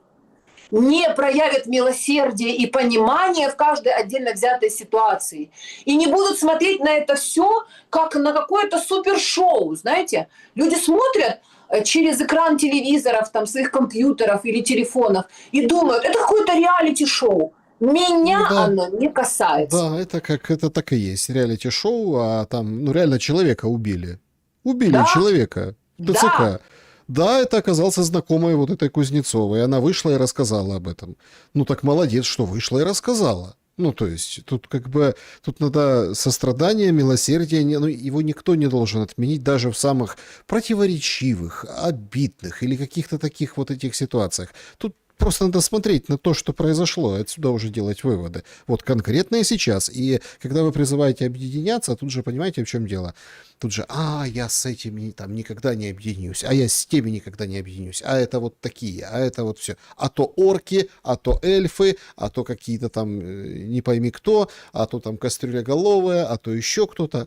не проявят милосердие и понимание в каждой отдельно взятой ситуации, и не будут смотреть на это все как на какое-то супершоу, знаете. Люди смотрят через экран телевизоров, там, своих компьютеров или телефонов и думают, это какое-то реалити-шоу. Меня оно не касается. Да, это так и есть. Реалити-шоу, а там, ну, реально человека убили. Убили человека. ТЦК. Да, это оказался знакомой вот этой Кузнецовой. Она вышла и рассказала об этом. Ну так молодец, что вышла и рассказала. Ну, то есть, тут как бы, тут надо сострадание, милосердие, ну, его никто не должен отменить даже в самых противоречивых, обидных или каких-то таких вот этих ситуациях. Тут просто надо смотреть на то, что произошло, и отсюда уже делать выводы. Вот конкретно и сейчас. И когда вы призываете объединяться, тут же понимаете, в чем дело. Тут же, я с этими там никогда не объединюсь, а я с теми никогда не объединюсь, а это вот такие, а это вот все. А то орки, а то эльфы, а то какие-то там не пойми кто, а то там кастрюлеголовые, а то еще кто-то.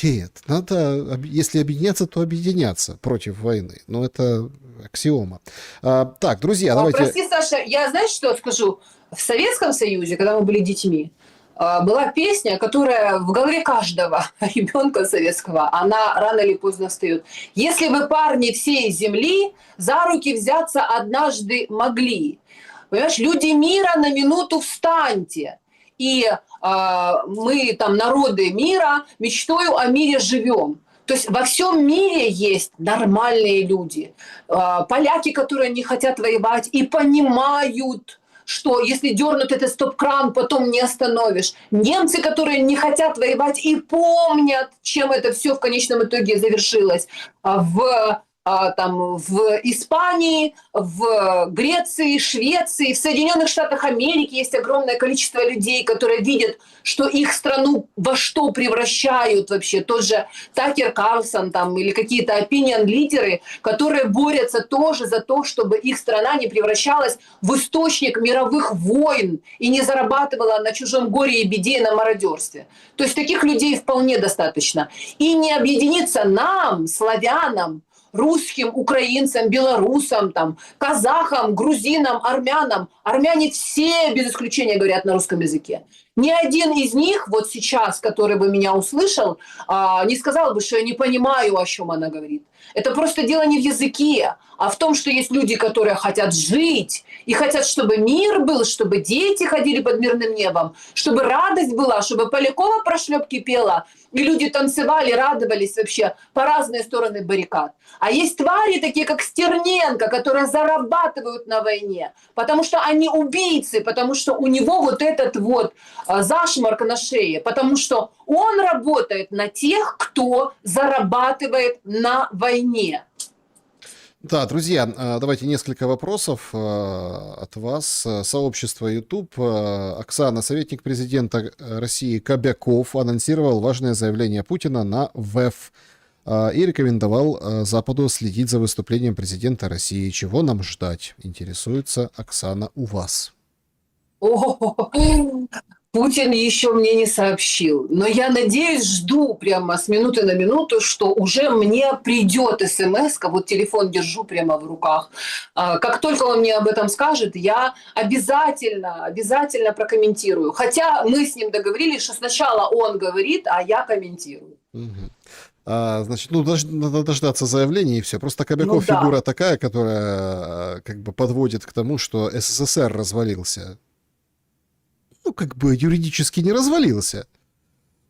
Нет, надо, если объединяться, то объединяться против войны. Но это аксиома. Так, друзья, давайте... Прости, Саша, я, знаешь, что скажу? В Советском Союзе, когда мы были детьми, была песня, которая в голове каждого ребенка советского, она рано или поздно встает. Если бы парни всей земли за руки взяться однажды могли. Понимаешь, люди мира, на минуту встаньте. И мы, там, народы мира, мечтою о мире живем. То есть во всем мире есть нормальные люди. Поляки, которые не хотят воевать и понимают, что если дернут этот стоп-кран, потом не остановишь. Немцы, которые не хотят воевать и помнят, чем это все в конечном итоге завершилось. В Испании, в Греции, Швеции, в Соединенных Штатах Америки есть огромное количество людей, которые видят, что их страну во что превращают вообще. Тот же Такер Карлсон там, или какие-то opinion-лидеры, которые борются тоже за то, чтобы их страна не превращалась в источник мировых войн и не зарабатывала на чужом горе и беде и на мародерстве. То есть таких людей вполне достаточно. И не объединиться нам, славянам, русским, украинцам, белорусам, там, казахам, грузинам, армянам. Армяне все без исключения говорят на русском языке. Ни один из них вот сейчас, который бы меня услышал, не сказал бы, что я не понимаю, о чем она говорит. Это просто дело не в языке, а в том, что есть люди, которые хотят жить и хотят, чтобы мир был, чтобы дети ходили под мирным небом, чтобы радость была, чтобы Полякова про шлепки пела, и люди танцевали, радовались вообще по разные стороны баррикад. А есть твари, такие как Стерненко, которые зарабатывают на войне, потому что они убийцы, потому что у него вот этот вот зашморк на шее, потому что он работает на тех, кто зарабатывает на войне. Да, друзья, давайте несколько вопросов от вас. Сообщество YouTube. Оксана, советник президента России Кобяков анонсировал важное заявление Путина на ВЭФ и рекомендовал Западу следить за выступлением президента России. Чего нам ждать? Интересуется Оксана у вас. Путин еще мне не сообщил, но я надеюсь, жду прямо с минуты на минуту, что уже мне придет смс-ка, вот телефон держу прямо в руках. Как только он мне об этом скажет, я обязательно прокомментирую. Хотя мы с ним договорились, что сначала он говорит, а я комментирую. Значит, надо дождаться заявления и все. Просто Кобяков фигура такая, которая как бы подводит к тому, что СССР развалился. Ну, как бы юридически не развалился.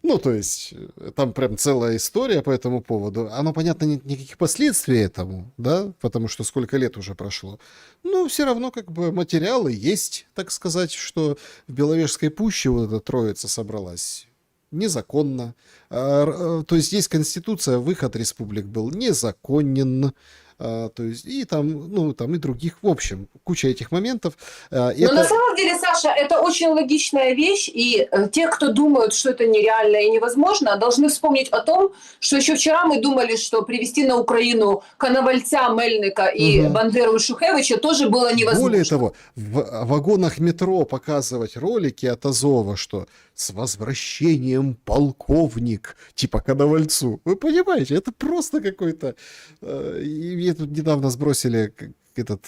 Ну, то есть, там прям целая история по этому поводу. Оно, понятно, нет никаких последствий этому, да, потому что сколько лет уже прошло. Но все равно, как бы, материалы есть, так сказать, что в Беловежской пуще вот эта троица собралась незаконно. То есть, есть конституция, выход республик был незаконен. То есть, и там, ну, там и других, в общем, куча этих моментов. Но на самом деле, Саша, это очень логичная вещь, и те, кто думают, что это нереально и невозможно, должны вспомнить о том, что еще вчера мы думали, что привезти на Украину Коновальца, Мельника и Бандеру и Шухевича тоже было невозможно. Более того, в вагонах метро показывать ролики от Азова, что с возвращением полковник, типа Коновальцу. Вы понимаете, это просто какой-то... И тут недавно сбросили этот...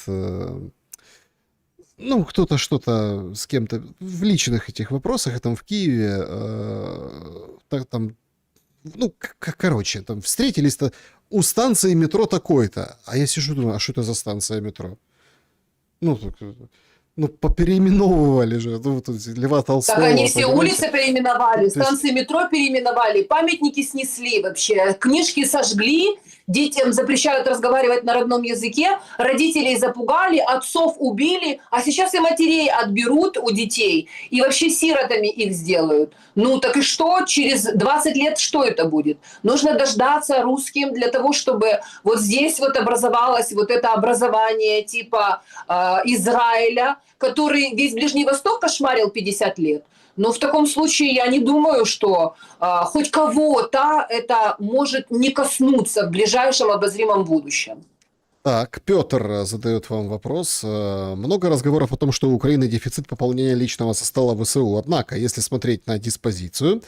Ну, кто-то что-то с кем-то в личных этих вопросах, там в Киеве, там, ну, короче, там встретились-то у станции метро такой-то. А я сижу, думаю, а что это за станция метро? Ну, попереименовывали же. Ну, тут Льва Толстого. Так они все понимаете? улицы переименовали, станции метро переименовали, памятники снесли вообще, книжки сожгли, детям запрещают разговаривать на родном языке, родителей запугали, отцов убили, а сейчас и матерей отберут у детей и вообще сиротами их сделают. Ну так и что? Через 20 лет что это будет? Нужно дождаться русским для того, чтобы вот здесь вот образовалось вот это образование типа Израиля, который весь Ближний Восток кошмарил 50 лет. Но в таком случае я не думаю, что хоть кого-то это может не коснуться в ближайшем обозримом будущем. Так, Петр задает вам вопрос. Много разговоров о том, что у Украины дефицит пополнения личного состава ВСУ. Однако, если смотреть на диспозицию,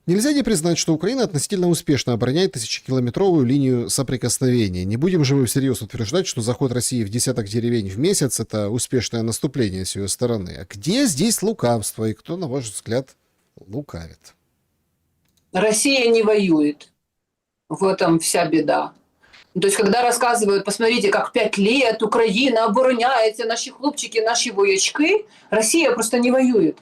нельзя не признать, что Украина относительно успешно обороняет тысячекилометровую линию соприкосновения. Не будем же мы всерьез утверждать, что заход России в десяток деревень в месяц – это успешное наступление с ее стороны. А где здесь лукавство и кто, на ваш взгляд, лукавит? Россия не воюет. В этом вся беда. То есть, когда рассказывают, посмотрите, как 5 лет Украина обороняется, наши хлопчики, наши воячки, Россия просто не воюет.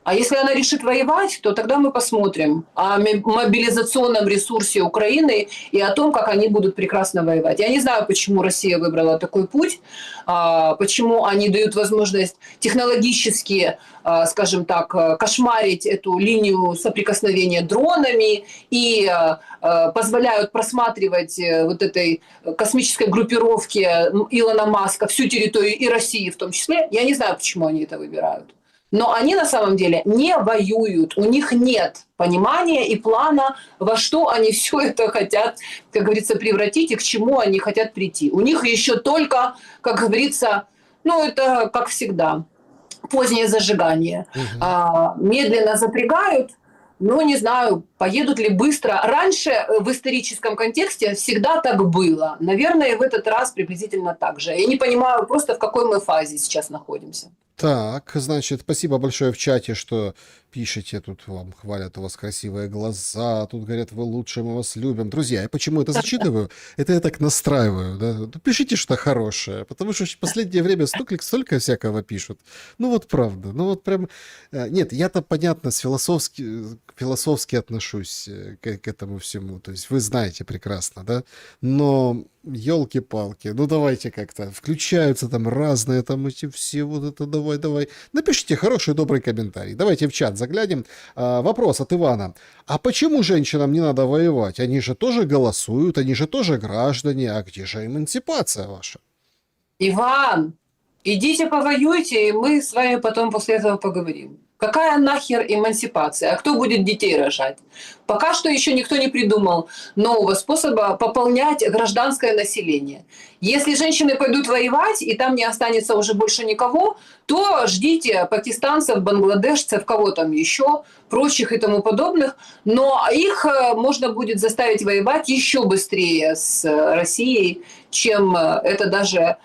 А если она решит воевать, то тогда мы посмотрим о мобилизационном ресурсе Украины и о том, как они будут прекрасно воевать. Я не знаю, почему Россия выбрала такой путь, почему они дают возможность технологически, скажем так, кошмарить эту линию соприкосновения дронами и позволяют просматривать вот этой космической группировке Илона Маска всю территорию и России в том числе. Я не знаю, почему они это выбирают. Но они на самом деле не воюют, у них нет понимания и плана, во что они все это хотят, как говорится, превратить и к чему они хотят прийти. У них еще только, как говорится, ну это как всегда, позднее зажигание. Медленно запрягают, ну не знаю, поедут ли быстро. Раньше в историческом контексте всегда так было. Наверное, и в этот раз приблизительно так же. Я не понимаю просто, в какой мы фазе сейчас находимся. Так, значит, спасибо большое в чате, что пишете, тут вам хвалят, у вас красивые глаза, тут говорят, вы лучшие, мы вас любим. Друзья, я почему это зачитываю? Это я так настраиваю, да? Ну, пишите что-то хорошее, потому что в последнее время столько всякого пишут. Ну вот правда, ну вот прям... Нет, я-то, понятно, философски отношусь к этому всему, то есть вы знаете прекрасно, да? Но... Ёлки-палки, ну давайте как-то. Включаются там разные там эти все, вот это давай. Напишите хороший, добрый комментарий. Давайте в чат заглянем. Вопрос от Ивана. А почему женщинам не надо воевать? Они же тоже голосуют, они же тоже граждане. А где же эмансипация ваша? Иван, идите повоюйте, и мы с вами потом после этого поговорим. Какая нахер эмансипация? А кто будет детей рожать? Пока что еще никто не придумал нового способа пополнять гражданское население. Если женщины пойдут воевать, и там не останется уже больше никого, то ждите пакистанцев, бангладешцев, кого там еще, прочих и тому подобных. Но их можно будет заставить воевать еще быстрее с Россией, чем это даже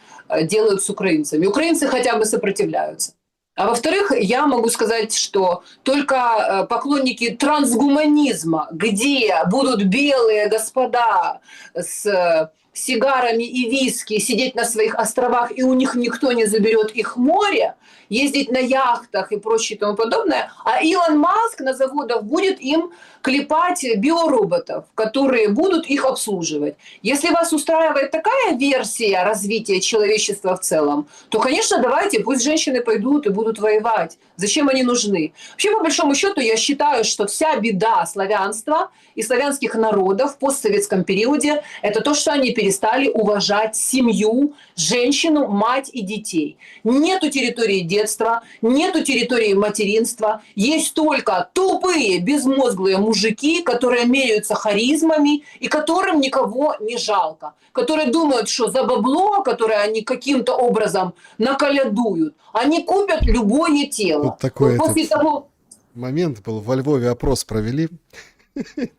делают с украинцами. Украинцы хотя бы сопротивляются. А во-вторых, я могу сказать, что только поклонники трансгуманизма, где будут белые господа с сигарами и виски сидеть на своих островах, и у них никто не заберет их море, ездить на яхтах и прочее и тому подобное, а Илон Маск на заводах будет им клепать биороботов, которые будут их обслуживать. Если вас устраивает такая версия развития человечества в целом, то, конечно, давайте, пусть женщины пойдут и будут воевать. Зачем они нужны? Вообще, по большому счету, я считаю, что вся беда славянства и славянских народов в постсоветском периоде – это то, что они перестали уважать семью, женщину, мать и детей. Нету территории детства, нету территории материнства, есть только тупые, безмозглые мужики, которые меряются харизмами и которым никого не жалко, которые думают, что за бабло, которое они каким-то образом наколядуют, они купят любое тело. Вот такой вот после того... момент был, во Львове опрос провели,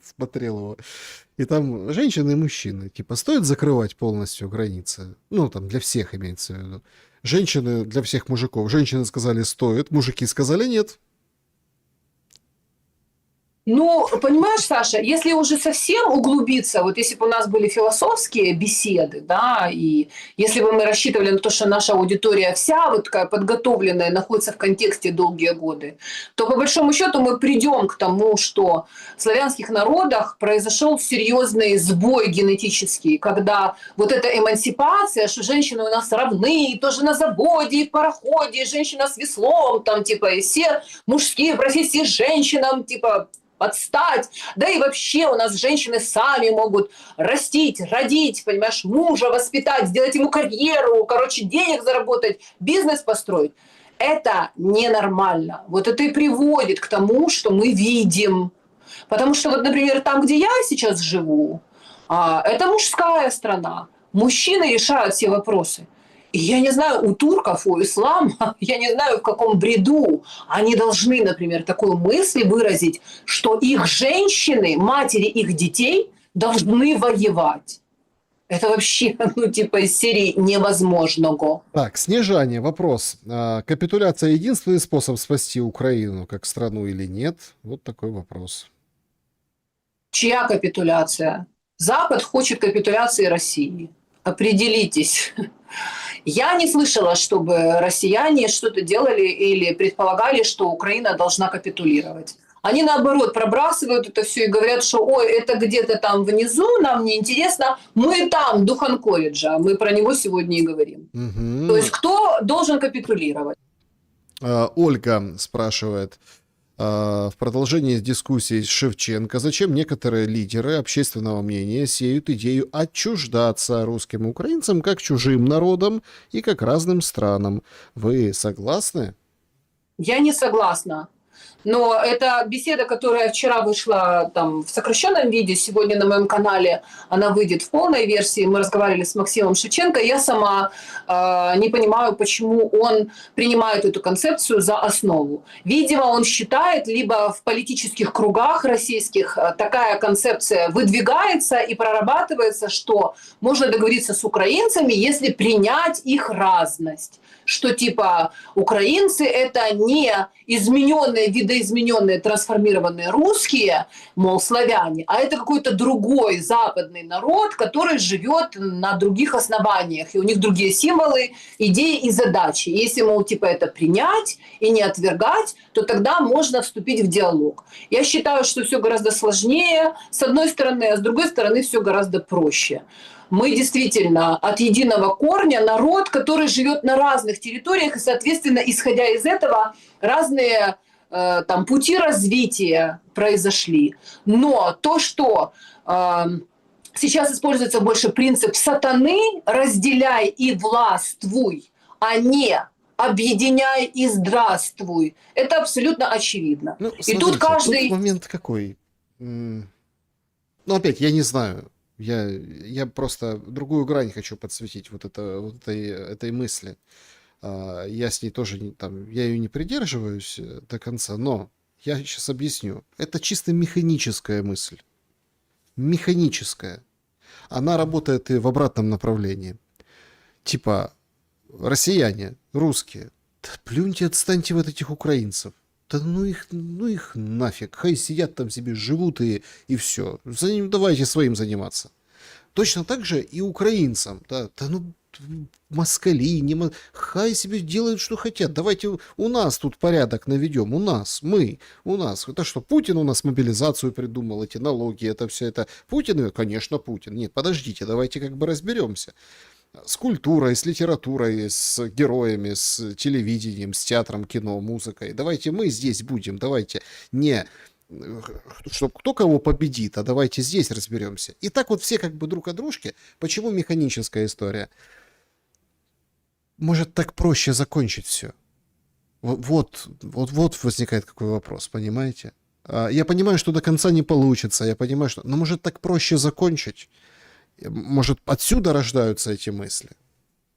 смотрел его, и там женщины и мужчины, типа, стоит закрывать полностью границы? Ну, там, для всех имеется в виду. Женщины для всех мужиков. Женщины сказали стоит, мужики сказали нет. Ну, понимаешь, Саша, если уже совсем углубиться, вот если бы у нас были философские беседы, да, и если бы мы рассчитывали на то, что наша аудитория вся вот такая подготовленная, находится в контексте долгие годы, то по большому счету мы придем к тому, что в славянских народах произошел серьезный сбой генетический, когда вот эта эмансипация, что женщины у нас равны, и тоже на заводе, и в пароходе, и женщина с веслом, там, типа, и все мужские профессии женщинам, типа, подстать. Да и вообще у нас женщины сами могут растить, родить, понимаешь, мужа воспитать, сделать ему карьеру, короче, денег заработать, бизнес построить. Это ненормально. Вот это и приводит к тому, что мы видим. Потому что вот, например, там, где я сейчас живу, это мужская страна. Мужчины решают все вопросы. И я не знаю, у турков, у ислама, я не знаю, в каком бреду они должны, например, такую мысль выразить, что их женщины, матери их детей должны воевать. Это вообще, ну, типа из серии невозможного. Так, Снежане, вопрос. Капитуляция единственный способ спасти Украину как страну или нет? Вот такой вопрос. Чья капитуляция? Запад хочет капитуляции России. Определитесь. Я не слышала, чтобы россияне что-то делали или предполагали, что Украина должна капитулировать. Они, наоборот, пробрасывают это все и говорят, что ой, это где-то там внизу, нам не интересно, мы там, дух Анкориджа, мы про него сегодня и говорим. Мгм. То есть кто должен капитулировать? Ольга спрашивает, в продолжении дискуссии с Шевченко, зачем некоторые лидеры общественного мнения сеют идею отчуждаться русским и украинцам как чужим народам и как разным странам? Вы согласны? Я не согласна. Но эта беседа, которая вчера вышла там в сокращенном виде, сегодня на моем канале она выйдет в полной версии. Мы разговаривали с Максимом Шевченко. Я сама не понимаю, почему он принимает эту концепцию за основу. Видимо, он считает, либо в политических кругах российских такая концепция выдвигается и прорабатывается, что можно договориться с украинцами, если принять их разность. Что типа украинцы это не измененные, видоизмененные, трансформированные русские, мол, славяне, а это какой-то другой западный народ, который живет на других основаниях, и у них другие символы, идеи и задачи. Если, мол, типа это принять и не отвергать, то тогда можно вступить в диалог. Я считаю, что все гораздо сложнее, с одной стороны, а с другой стороны все гораздо проще. Мы действительно от единого корня народ, который живет на разных территориях, и, соответственно, исходя из этого, разные там, пути развития произошли. Но то, что сейчас используется больше принцип сатаны «разделяй и властвуй», а не «объединяй и здравствуй», это абсолютно очевидно. Ну, и тут каждый... Тут момент какой? Ну, опять, я не знаю. Я просто другую грань хочу подсветить этой мысли. Я с ней тоже я ее не придерживаюсь до конца, но я сейчас объясню. Это чисто механическая мысль. Механическая. Она работает и в обратном направлении. Типа, россияне, русские, да плюньте, отстаньте от этих украинцев. Да ну их нафиг, хай сидят там себе, живут и все. Давайте своим заниматься. Точно так же и украинцам. Да ну, москали, хай себе делают, что хотят. Давайте у нас тут порядок наведем. У нас. Это что, Путин у нас мобилизацию придумал, эти налоги, это все это. Путин? Конечно, Путин. Нет, подождите, давайте как бы разберемся. С культурой, с литературой, с героями, с телевидением, с театром, кино, музыкой. Давайте мы здесь будем, давайте не чтобы кто кого победит, а давайте здесь разберемся. И так вот все как бы друг о дружке. Почему механическая история? Может так проще закончить все? Вот возникает какой вопрос, понимаете? Я понимаю, что до конца не получится, я понимаю, что... Но может так проще закончить? Может, отсюда рождаются эти мысли?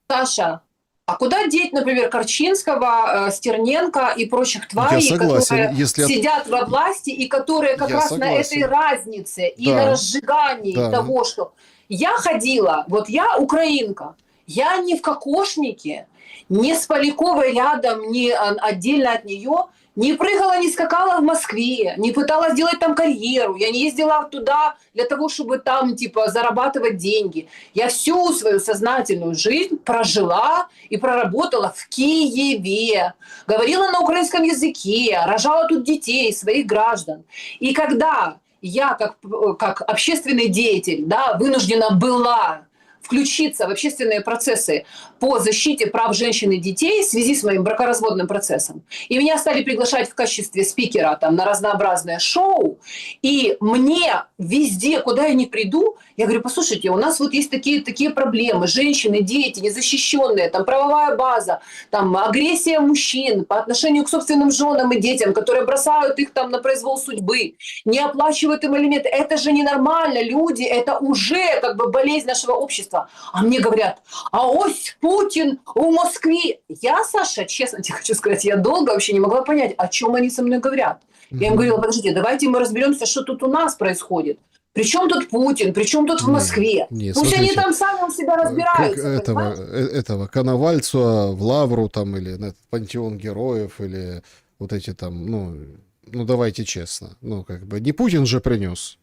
Саша, а куда деть, например, Корчинского, Стерненко и прочих тварей, которые сидят во власти и которые как раз на этой разнице и на разжигании того, что... Я ходила, вот я украинка, я не в кокошнике, не с Поляковой рядом, не отдельно от нее, не прыгала, не скакала в Москве, не пыталась делать там карьеру. Я не ездила туда для того, чтобы там, типа, зарабатывать деньги. Я всю свою сознательную жизнь прожила и проработала в Киеве. Говорила на украинском языке, рожала тут детей, своих граждан. И когда я, как общественный деятель, да, вынуждена была включиться в общественные процессы по защите прав женщин и детей в связи с моим бракоразводным процессом. И меня стали приглашать в качестве спикера там, на разнообразные шоу. И мне везде, куда я ни приду, я говорю, послушайте, у нас вот есть такие проблемы. Женщины, дети, незащищенные, там правовая база, там агрессия мужчин по отношению к собственным женам и детям, которые бросают их там на произвол судьбы, не оплачивают им алименты. Это же ненормально, люди, это уже как бы болезнь нашего общества. А мне говорят, а ось Путин в Москве. Я, Саша, честно тебе хочу сказать, я долго вообще не могла понять, о чем они со мной говорят. Я им говорила, подождите, давайте мы разберемся, что тут у нас происходит. При чем тут Путин? При чем тут в Москве? Не, Пусть смотрите, они там сами у себя разбираются. Как этого Коновальцева в Лавру там или на этот пантеон героев или вот эти там, ну давайте честно, ну как бы не Путин же принес.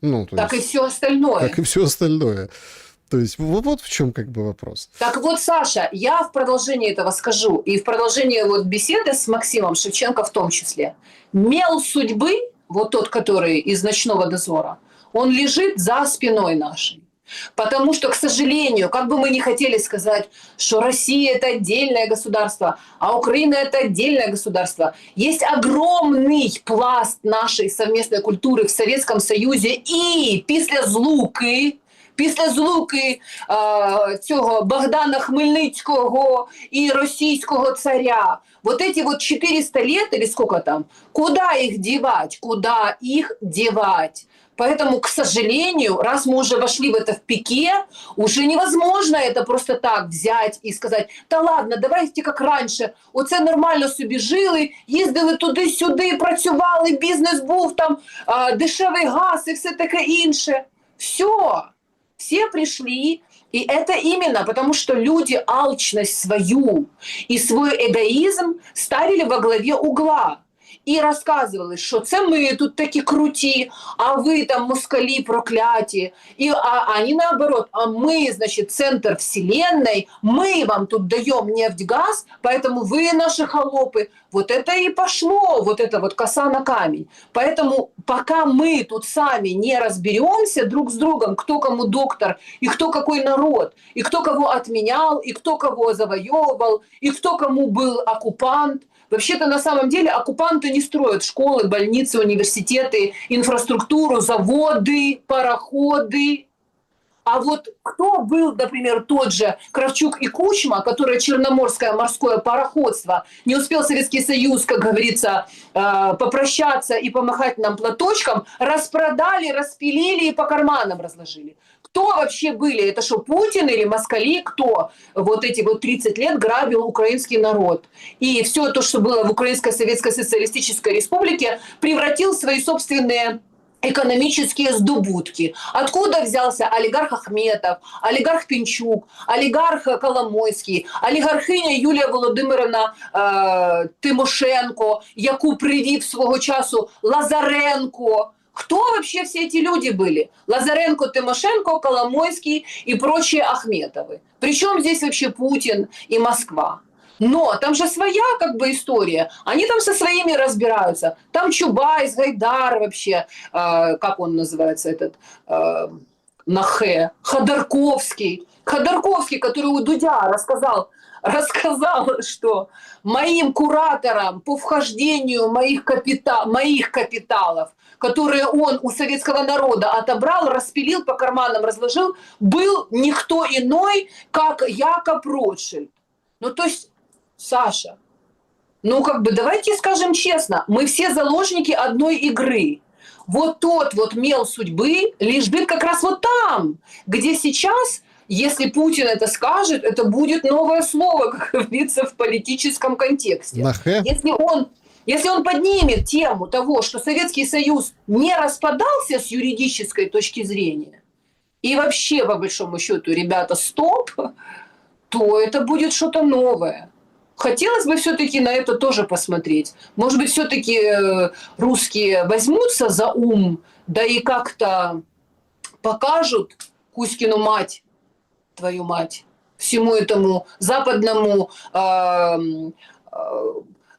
Ну, то Так есть, и все остальное. как и все остальное. То есть вот в чем как бы вопрос. Так вот, Саша, я в продолжении этого скажу, и в продолжении вот беседы с Максимом Шевченко в том числе. Мел судьбы, вот тот, который из «Ночного дозора», он лежит за спиной нашей. Потому что, к сожалению, как бы мы ни хотели сказать, что Россия – это отдельное государство, а Украина – это отдельное государство, есть огромный пласт нашей совместной культуры в Советском Союзе і після злуки цього Богдана Хмельницького и российского царя, вот эти вот 400 лет или сколько там, куда их девать? Куда их девать? Поэтому, к сожалению, раз мы уже вошли в это в пике, уже невозможно это просто так взять і сказати, та ладно, давайте як раніше, оце нормально собі жили, їздили туди-сюди, працювали, бізнес був, там дешевий газ і все таке інше. Все пришли, и это именно потому, что люди алчность свою и свой эгоизм ставили во главе угла. І розказували, що це ми тут такі круті, а ви там москалі прокляті. А они наоборот, а мы, значит, центр вселенной, мы вам тут даем нефть, газ, поэтому вы наши холопы. Вот это и пошло, вот это вот коса на камень. Поэтому пока мы тут сами не разберемся друг с другом, кто кому доктор, и кто какой народ, и кто кого отменял, и кто кого завоевывал, и кто кому был оккупант. Вообще-то на самом деле оккупанты не строят школы, больницы, университеты, инфраструктуру, заводы, пароходы. А вот кто был, например, тот же Кравчук и Кучма, которые Черноморское морское пароходство, не успел Советский Союз, как говорится, попрощаться и помахать нам платочком, распродали, распилили и по карманам разложили. Кто вообще были? Это что, Путин или москали? Кто вот эти вот 30 лет грабил украинский народ? И все то, что было в Украинской Советской Социалистической Республике, превратил в свои собственные экономические сдобутки. Откуда взялся олигарх Ахметов, олигарх Пинчук, олигарх Коломойський, олігархиня Юлія Володимирівна Тимошенко, яку привів свого часу Лазаренко. Кто вообще все эти люди были? Лазаренко, Тимошенко, Коломойский и прочие Ахметовы. Причем здесь вообще Путин и Москва? Но там же своя как бы история. Они там со своими разбираются. Там Чубайс, Гайдар вообще, как он называется этот, Ходорковский, который у Дудя рассказал, что моим куратором по вхождению моих капиталов, которые он у советского народа отобрал, распилил, по карманам разложил, был никто иной, как Якоб Ротшильд. Ну, то есть, Саша, ну, как бы, давайте скажем честно, мы все заложники одной игры. Вот тот вот мел судьбы лежит как раз вот там, где сейчас, если Путин это скажет, это будет новое слово, как говорится, в политическом контексте. Если он поднимет тему того, что Советский Союз не распадался с юридической точки зрения, и вообще, по большому счету, ребята, стоп, то это будет что-то новое. хотелось бы все-таки на это тоже посмотреть. Может быть, все-таки русские возьмутся за ум, да и как-то покажут Кузькину мать, твою мать, всему этому западному,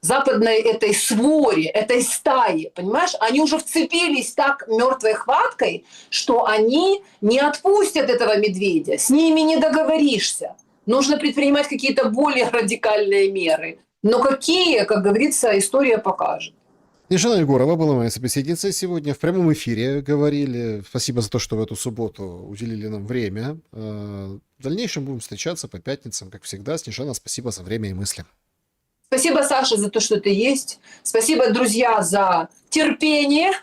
западной этой своре, этой стае, понимаешь? Они уже вцепились так мертвой хваткой, что они не отпустят этого медведя, с ними не договоришься. Нужно предпринимать какие-то более радикальные меры. Но какие, как говорится, история покажет. Снежана Егорова была моей собеседницей сегодня. В прямом эфире говорили. Спасибо за то, что в эту субботу уделили нам время. В дальнейшем будем встречаться по пятницам, как всегда. Снежана, спасибо за время и мысли. Спасибо, Саша, за то, что ты есть. Спасибо, друзья, за терпение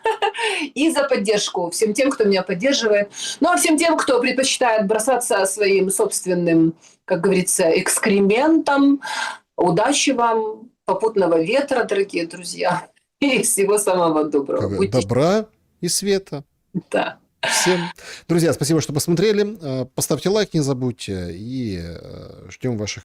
и за поддержку. Всем тем, кто меня поддерживает. Ну, а всем тем, кто предпочитает бросаться своим собственным, как говорится, экскрементом. Удачи вам, попутного ветра, дорогие друзья. И всего самого доброго. Будьте... Добра и света. Да. Всем. Друзья, спасибо, что посмотрели. Поставьте лайк, не забудьте. И ждем ваших